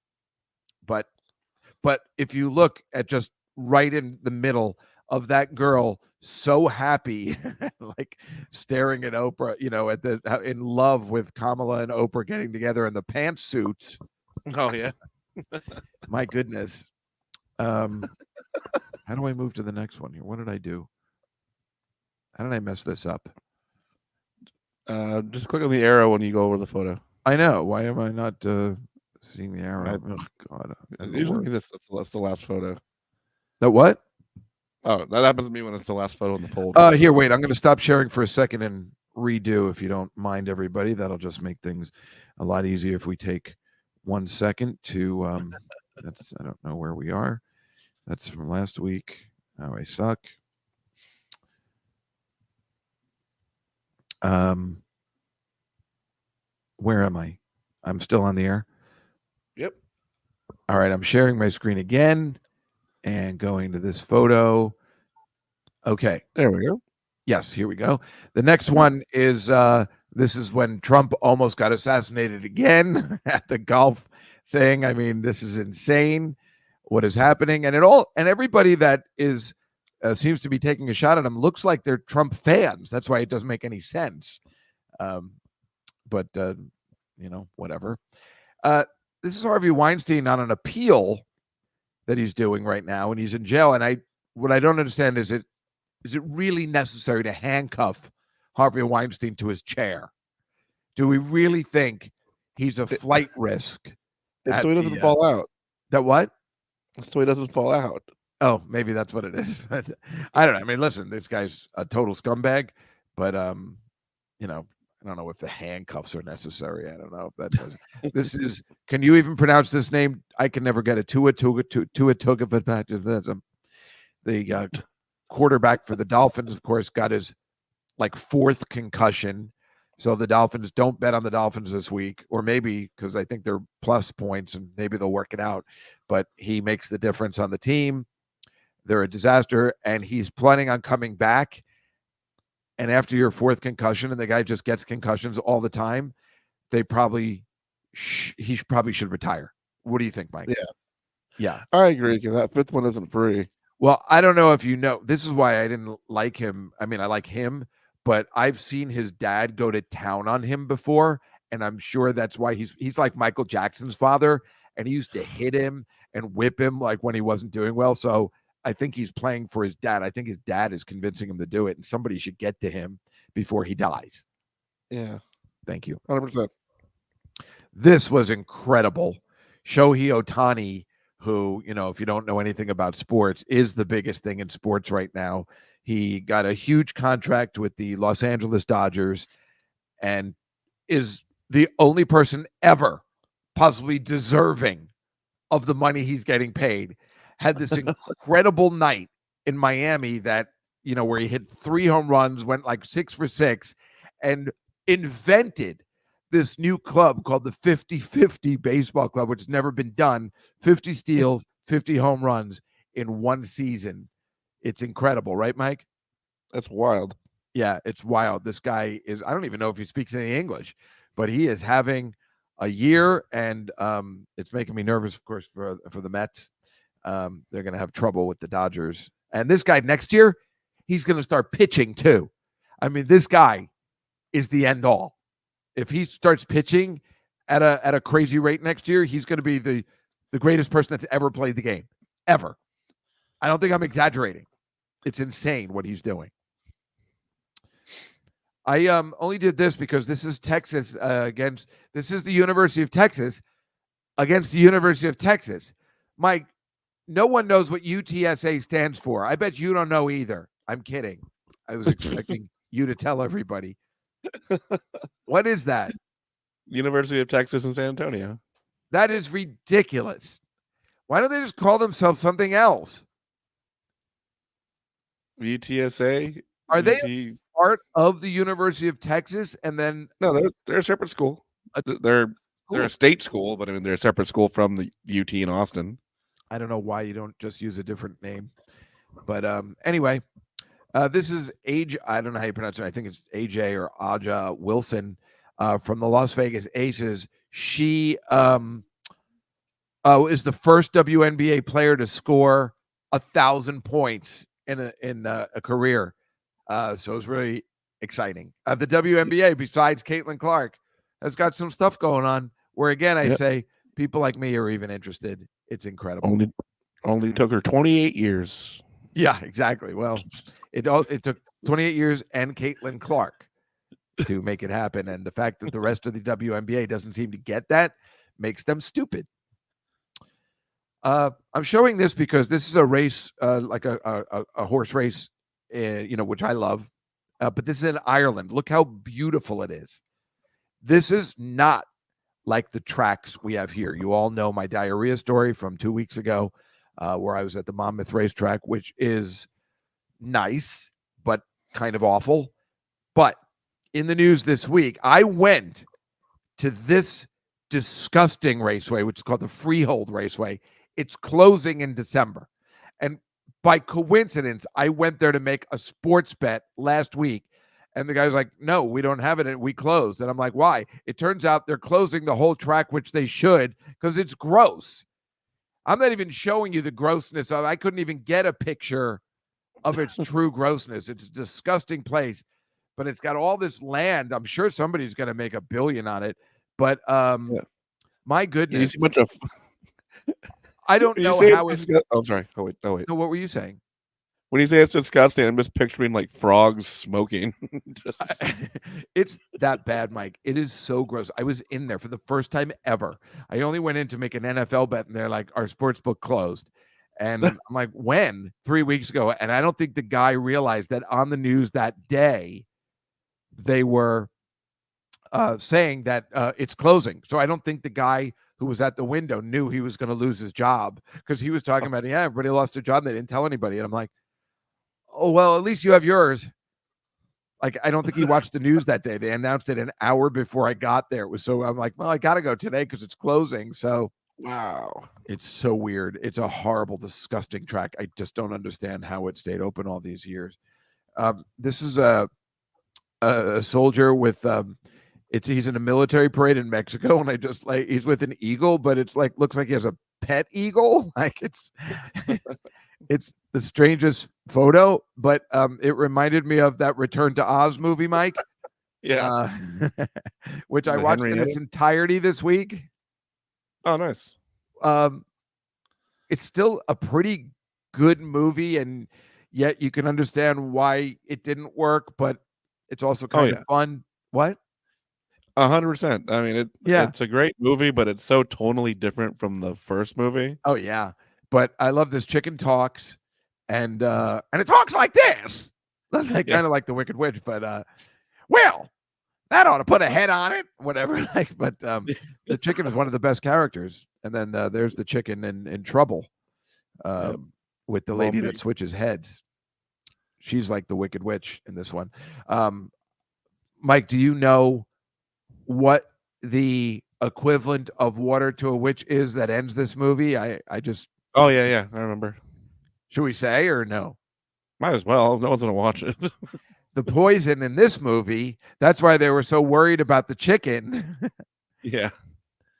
But if you look at just right in the middle of that girl, so happy, like staring at Oprah, in love with Kamala and Oprah getting together in the pantsuits. Oh yeah. My goodness. How do I move to the next one here? What did I do? How did I mess this up? Just click on the arrow when you go over the photo. I know. Why am I not seeing the arrow? Oh God! Usually that's the last photo. That what? Oh, that happens to me when it's the last photo in the folder. Here, wait. I'm going to stop sharing for a second and redo, if you don't mind, everybody. That'll just make things a lot easier if we take 1 second to. I don't know where we are. That's from last week. Oh, I suck. Where am I? I'm still on the air. Yep. All right. I'm sharing my screen again and going to this photo. Okay. There we go. Yes, here we go. The next one is this is when Trump almost got assassinated again at the golf thing. I mean, this is insane what is happening. And everybody that is seems to be taking a shot at him looks like they're Trump fans. That's why it doesn't make any sense. But whatever. This is Harvey Weinstein on an appeal that he's doing right now, and he's in jail. And what I don't understand is it really necessary to handcuff Harvey Weinstein to his chair? Do we really think he's a flight risk? So he doesn't fall out. That what? So he doesn't fall out. Oh, maybe that's what it is. But I don't know. I mean, listen, this guy's a total scumbag, but I don't know if the handcuffs are necessary. I don't know if that does. This is. Can you even pronounce this name? I can never get it. The quarterback for the Dolphins, of course, got his like 4th concussion. So the Dolphins, don't bet on the Dolphins this week, or maybe because I think they're plus points and maybe they'll work it out. But he makes the difference on the team. They're a disaster, and he's planning on coming back. And after your 4th concussion, and the guy just gets concussions all the time, they probably he probably should retire. What do you think, Mike? Yeah, I agree. Because that 5th one isn't free. Well, I don't know if you know. This is why I didn't like him. I mean, I like him, but I've seen his dad go to town on him before, and I'm sure that's why he's like Michael Jackson's father, and he used to hit him and whip him like when he wasn't doing well. So I think he's playing for his dad. I think his dad is convincing him to do it, and somebody should get to him before he dies. Yeah. Thank you. 100%. This was incredible. Shohei Ohtani, who, if you don't know anything about sports, is the biggest thing in sports right now. He got a huge contract with the Los Angeles Dodgers and is the only person ever possibly deserving of the money he's getting paid. Had this incredible night in Miami that, where he hit 3 home runs, went like 6 for 6, and invented this new club called the 50-50 baseball club, which has never been done. 50 steals, 50 home runs in one season. It's incredible, right, Mike? That's wild. Yeah, it's wild. This guy is, I don't even know if he speaks any English, but he is having a year, and it's making me nervous, of course, for the Mets. They're going to have trouble with the Dodgers. And this guy next year, he's going to start pitching too. I mean, this guy is the end all. If he starts pitching at a crazy rate next year, he's going to be the greatest person that's ever played the game, ever. I don't think I'm exaggerating. It's insane what he's doing. I only did this because this is Texas this is the University of Texas against the University of Texas. Mike, no one knows what UTSA stands for. I bet you don't know either. I'm kidding. I was expecting you to tell everybody. What is that? University of Texas in San Antonio. That is ridiculous. Why don't they just call themselves something else? UTSA? Are they part of the University of Texas? And then no, they're a separate school. They're a state school, but I mean they're a separate school from the UT in Austin. I don't know why you don't just use a different name. But anyway, this is I don't know how you pronounce it. I think it's AJ or Aja Wilson from the Las Vegas Aces. She is the first WNBA player to score 1,000 points in a career. So it's really exciting. The WNBA, besides Caitlin Clark, has got some stuff going on where, again, I say people like me are even interested. It's incredible. Only took her 28 years. Yeah, exactly. Well, it took 28 years and Caitlin Clark to make it happen. And the fact that the rest of the WNBA doesn't seem to get that makes them stupid. I'm showing this because this is a race, like a horse race, which I love. But this is in Ireland. Look how beautiful it is. This is not like the tracks we have here. You all know my diarrhea story from 2 weeks ago, where I was at the Monmouth racetrack, which is nice, but kind of awful. But in the news this week, I went to this disgusting raceway, which is called the Freehold Raceway. It's closing in December. And by coincidence, I went there to make a sports bet last week. And the guy was like, no, we don't have it. And we closed. And I'm like, why? It turns out they're closing the whole track, which they should, because it's gross. I'm not even showing you the grossness of it. I couldn't even get a picture of its true grossness. It's a disgusting place, but it's got all this land. I'm sure somebody's going to make $1 billion on it. But my goodness. I don't know how it's. Oh, sorry. Oh, wait. No, what were you saying? When you say it's in Scottsdale, I'm just picturing like frogs smoking. It's that bad, Mike. It is so gross. I was in there for the first time ever. I only went in to make an NFL bet, and they're like, our sports book closed. And I'm like, when? 3 weeks ago. And I don't think the guy realized that on the news that day, they were saying that it's closing. So I don't think the guy who was at the window knew he was going to lose his job, because he was talking about, everybody lost their job. They didn't tell anybody. And I'm like, Oh, well, at least you have yours. Like, I don't think he watched the news that day. They announced it an hour before I got there. It was so I'm like, well, I got to go today because it's closing. So Wow. it's so weird. It's a horrible, disgusting track. I just don't understand how it stayed open all these years. This is a soldier with he's in a military parade in Mexico, and I just like he's with an eagle, but it's like looks like he has a pet eagle. Like it's the strangest photo, but it reminded me of that Return to Oz movie, Mike. Yeah. Which I The watched in Henrietta? its entirety this week. Oh, nice. It's still a pretty good movie, and yet you can understand why it didn't work, but it's also kind of fun. What? 100%. I mean, Yeah. it's a great movie, but it's so tonally different from the first movie. Oh yeah. But I love this chicken talks, and it talks like this. Kind of like the Wicked Witch, but well, that ought to put a head on it, whatever. Like, but the chicken is one of the best characters. And then there's the chicken in trouble with the lady that switches heads. She's like the Wicked Witch in this one. Mike, do you know what the equivalent of water to a witch is that ends this movie? I just. Oh yeah, I remember. Should we say or no? Might as well. No one's gonna watch it. The poison in this movie, that's why they were so worried about the chicken. Yeah.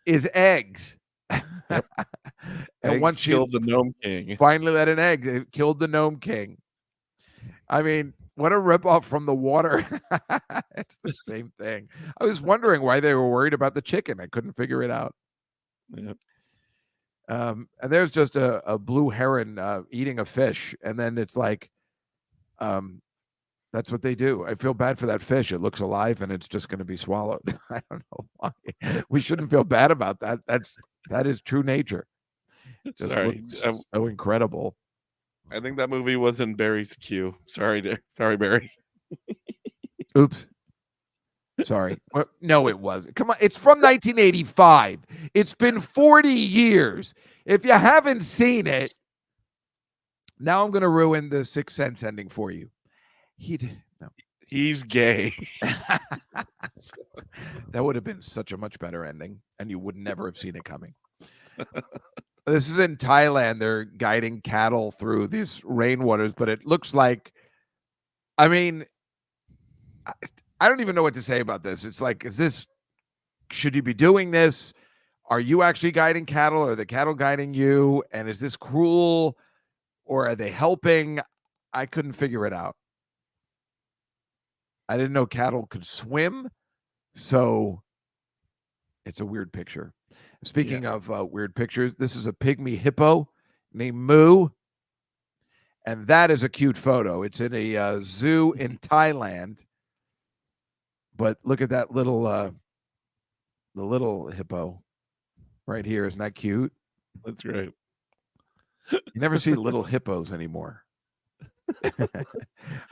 Is eggs. Yep. And Eggs once she killed the Gnome King. finally let an egg, it killed the Gnome King. I mean, what a ripoff from The Water. It's the same thing. I was wondering why they were worried about the chicken. I couldn't figure it out. Yep. And there's just a blue heron eating a fish, and then it's like, that's what they do. I feel bad for that fish. It looks alive, and it's just going to be swallowed. I don't know why. We shouldn't feel bad about that. That is true nature. It just looks so incredible. I think that movie was in Barry's queue. Sorry, Barry. Oops. Sorry. No, it wasn't. Come on. It's from 1985. It's been 40 years. If you haven't seen it, now I'm going to ruin the Sixth Sense ending for you. He's gay. That would have been such a much better ending, and you would never have seen it coming. This is in Thailand. They're guiding cattle through these rainwaters, but it looks like, I mean, I don't even know what to say about this. It's like, should you be doing this? Are you actually guiding cattle? Or are the cattle guiding you? And is this cruel, or are they helping? I couldn't figure it out. I didn't know cattle could swim, so it's a weird picture. Speaking of weird pictures, this is a pygmy hippo named Moo, and that is a cute photo. It's in a zoo in Thailand, but look at that little the little hippo right here. Isn't that cute? That's great. You never see little hippos anymore.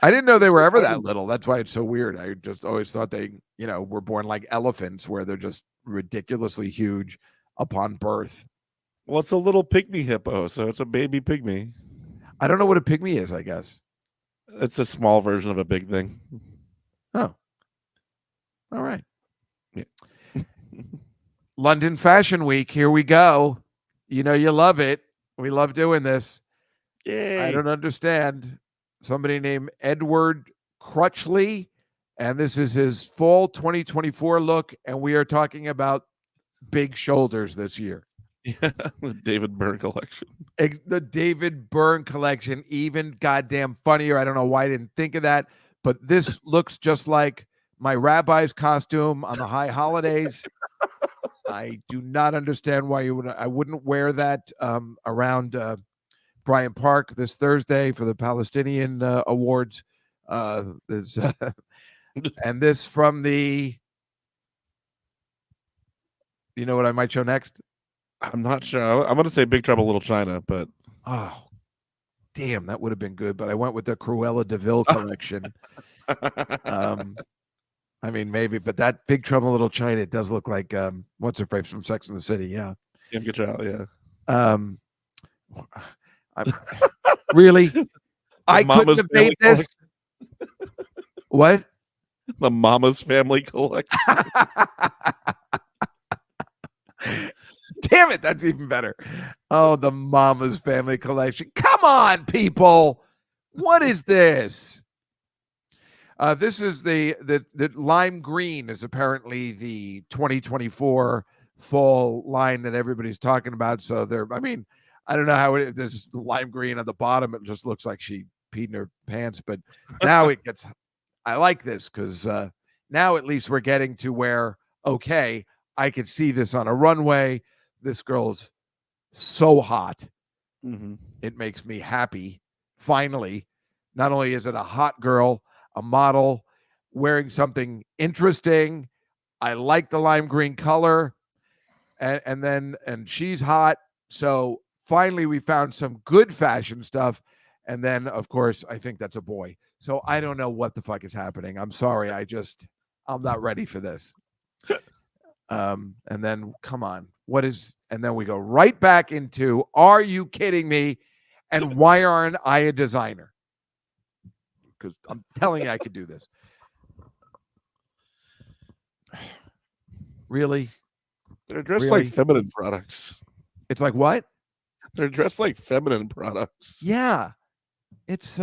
I didn't know they were ever that little. That's why it's so weird. I just always thought they, were born like elephants, where they're just ridiculously huge upon birth. Well, it's a little pygmy hippo, so it's a baby pygmy. I don't know what a pygmy is, I guess. It's a small version of a big thing. Oh. All right. Yeah. London Fashion Week. Here we go. You love it. We love doing this. Yay. I don't understand. Somebody named Edward Crutchley, and this is his fall 2024 look, and we are talking about big shoulders this year. Yeah, the David Byrne collection. The David Byrne collection, even goddamn funnier. I don't know why I didn't think of that, but this looks just like my rabbi's costume on the high holidays. I do not understand why I wouldn't wear that around Bryant Park this Thursday for the Palestinian awards. And this from the, you know what I might show next? I'm not sure. I'm going to say Big Trouble Little China, but oh, damn, that would have been good. But I went with the Cruella de Vil collection. I mean, maybe, but that Big Trouble Little China, it does look like what's her face from Sex and the City, yeah. Good job, yeah. Really, I couldn't Mama's have made Family this. What? The Mama's Family Collection. Damn it, that's even better. Oh, the Mama's Family Collection. Come on, people. What is this? This is the lime green is apparently the 2024 fall line that everybody's talking about. So I mean, I don't know how there's lime green at the bottom. It just looks like she peed in her pants. But now I like this because now at least we're getting to where, okay, I could see this on a runway. This girl's so hot. Mm-hmm. It makes me happy. Finally, not only is it a hot girl, a model wearing something interesting. I like the lime green color, and she's hot. So finally, we found some good fashion stuff. And then, of course, I think that's a boy. So I don't know what the fuck is happening. I'm sorry. I'm not ready for this. And then, come on, and then we go right back into, are you kidding me? And why aren't I a designer? Because I'm telling you, I could do this. Really? They're dressed Really? like feminine products. It's like what? They're dressed like feminine products. Yeah. It's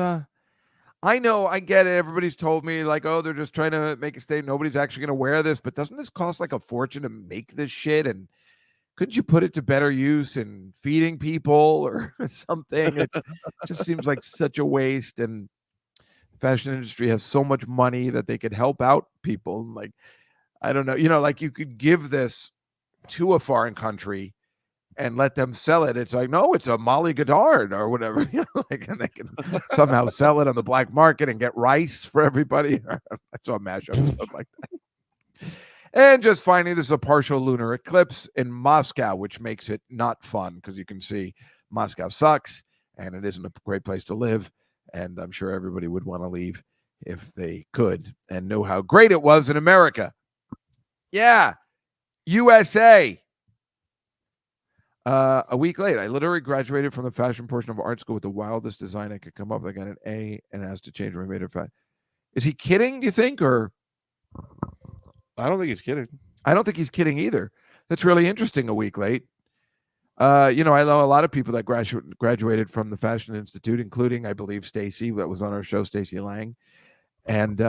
I know, I get it. Everybody's told me like, oh, they're just trying to make a statement. Nobody's actually going to wear this, but doesn't this cost like a fortune to make this shit? And couldn't you put it to better use in feeding people or something? It just seems like such a waste. And the fashion industry has so much money that they could help out people. Like, I don't know, like you could give this to a foreign country and let them sell it. It's like, no, it's a Molly Goddard or whatever, and they can somehow sell it on the black market and get rice for everybody. I saw a mashup stuff like that. And just finally, there's a partial lunar eclipse in Moscow, which makes it not fun because you can see Moscow sucks and it isn't a great place to live. And I'm sure everybody would want to leave if they could and know how great it was in America. Yeah, USA. A week late, I literally graduated from the fashion portion of art school with the wildest design I could come up with. I got an A and asked to change my major. Is he kidding, do you think? Or I don't think he's kidding. I don't think he's kidding either. That's really interesting. A week late. I know a lot of people that graduated from the Fashion Institute, including, I believe, Stacy, that was on our show, Stacy Lang. And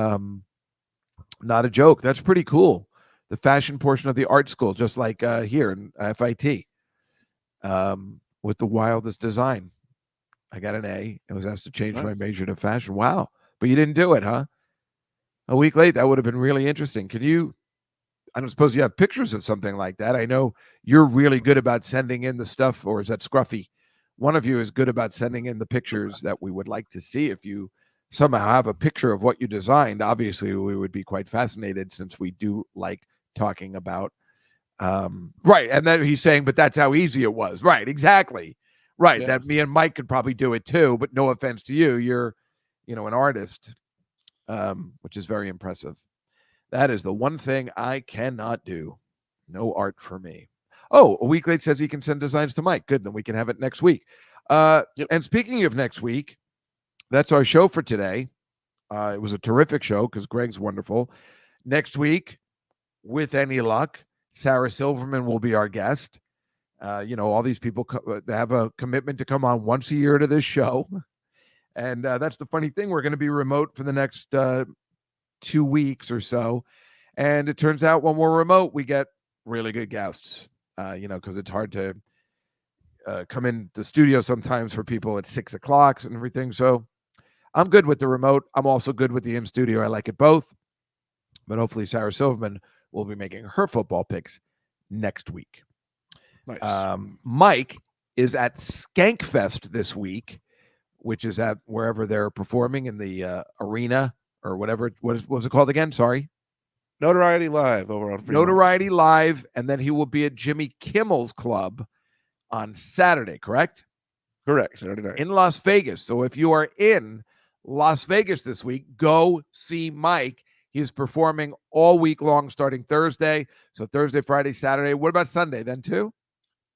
not a joke. That's pretty cool. The fashion portion of the art school, just like here in FIT. With the wildest design. I got an A. I was asked to change my major to fashion. Wow. But you didn't do it, huh? A week late, that would have been really interesting. I don't suppose you have pictures of something like that. I know you're really good about sending in the stuff, or is that Scruffy? One of you is good about sending in the pictures that we would like to see. If you somehow have a picture of what you designed, obviously we would be quite fascinated since we do like talking about right. And then he's saying, but that's how easy it was. Right. Exactly. Right. Yeah. That me and Mike could probably do it too, but no offense to you. You're, an artist, which is very impressive. That is the one thing I cannot do. No art for me. Oh, a week late says he can send designs to Mike. Good. Then we can have it next week. Yep. And speaking of next week, that's our show for today. It was a terrific show because Greg's wonderful. Next week, with any luck, Sarah Silverman will be our guest. All these people have a commitment to come on once a year to this show. And that's the funny thing. We're going to be remote for the next 2 weeks or so. And it turns out when we're remote, we get really good guests, because it's hard to come in the studio sometimes for people at 6 o'clock and everything. So I'm good with the remote. I'm also good with the in studio. I like it both. But hopefully Sarah Silverman will be making her football picks next week. Nice. Mike is at Skankfest this week, which is at wherever they're performing in the arena or whatever. What was it called again? Sorry. Notoriety Live over on Fremont. Notoriety Live. And then he will be at Jimmy Kimmel's Club on Saturday, correct? Correct. Saturday night. In Las Vegas. So if you are in Las Vegas this week, go see Mike. He's performing all week long, starting Thursday. So Thursday, Friday, Saturday. What about Sunday then too?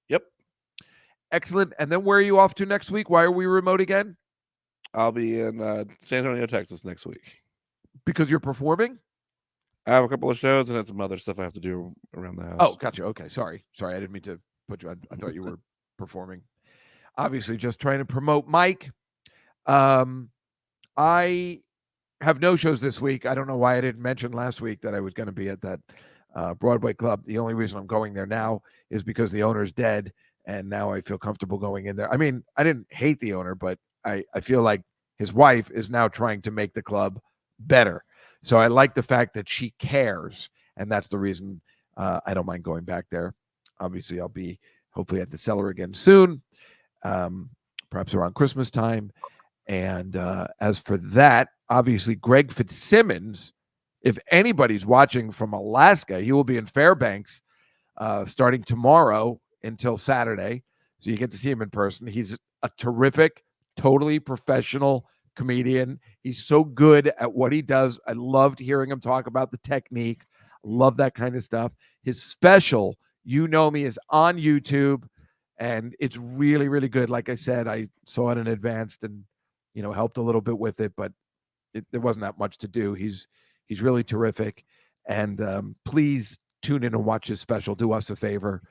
Yep. Excellent. And then where are you off to next week? Why are we remote again? I'll be in San Antonio, Texas next week. Because you're performing? I have a couple of shows and then some other stuff I have to do around the house. Oh, gotcha. Okay, sorry. I didn't mean to put you. I thought you were performing. Obviously, just trying to promote Mike. I have no shows this week. I don't know why I didn't mention last week that I was going to be at that Broadway club. The only reason I'm going there now is because the owner's dead, and now I feel comfortable going in there. I mean, I didn't hate the owner, but I feel like his wife is now trying to make the club better. So I like the fact that she cares, and that's the reason I don't mind going back there. Obviously, I'll be hopefully at the Cellar again soon, perhaps around Christmas time. And as for that, obviously, Greg Fitzsimmons, if anybody's watching from Alaska, he will be in Fairbanks starting tomorrow until Saturday. So you get to see him in person. He's a terrific, totally professional comedian. He's so good at what he does. I loved hearing him talk about the technique. Love that kind of stuff. His special, You Know Me, is on YouTube, and it's really, really good. Like I said, I saw it in advance and helped a little bit with it, but there wasn't that much to do. He's really terrific, and please tune in and watch his special. Do us a favor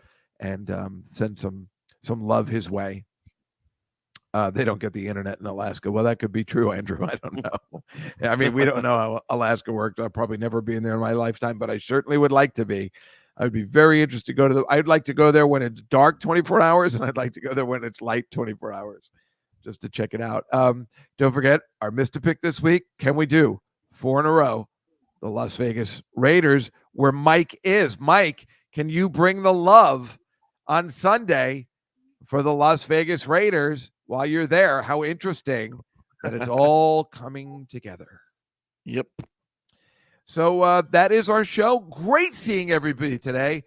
and send some love his way. They don't get the internet in Alaska. Well, that could be true, Andrew. I don't know. I mean, we don't know how Alaska works. I'll probably never be in there in my lifetime, but I certainly would like to be. I would be very interested to go to I'd like to go there when it's dark 24 hours, and I'd like to go there when it's light 24 hours, just to check it out. Don't forget our Mr. Pick this week. Can we do 4 in a row? The Las Vegas Raiders, where Mike is. Mike, can you bring the love on Sunday for the Las Vegas Raiders while you're there? How interesting that it's all coming together. Yep. So that is our show. Great seeing everybody today.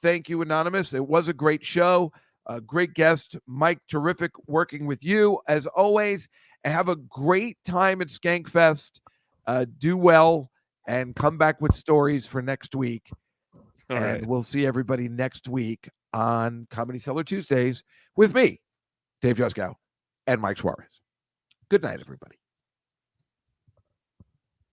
Thank you, Anonymous. It was a great show. Great guest, Mike. Terrific working with you as always. And have a great time at Skankfest. Do well and come back with stories for next week. All right. We'll see everybody next week on Comedy Cellar Tuesdays with me, Dave Juskow, and Mike Suarez. Good night, everybody.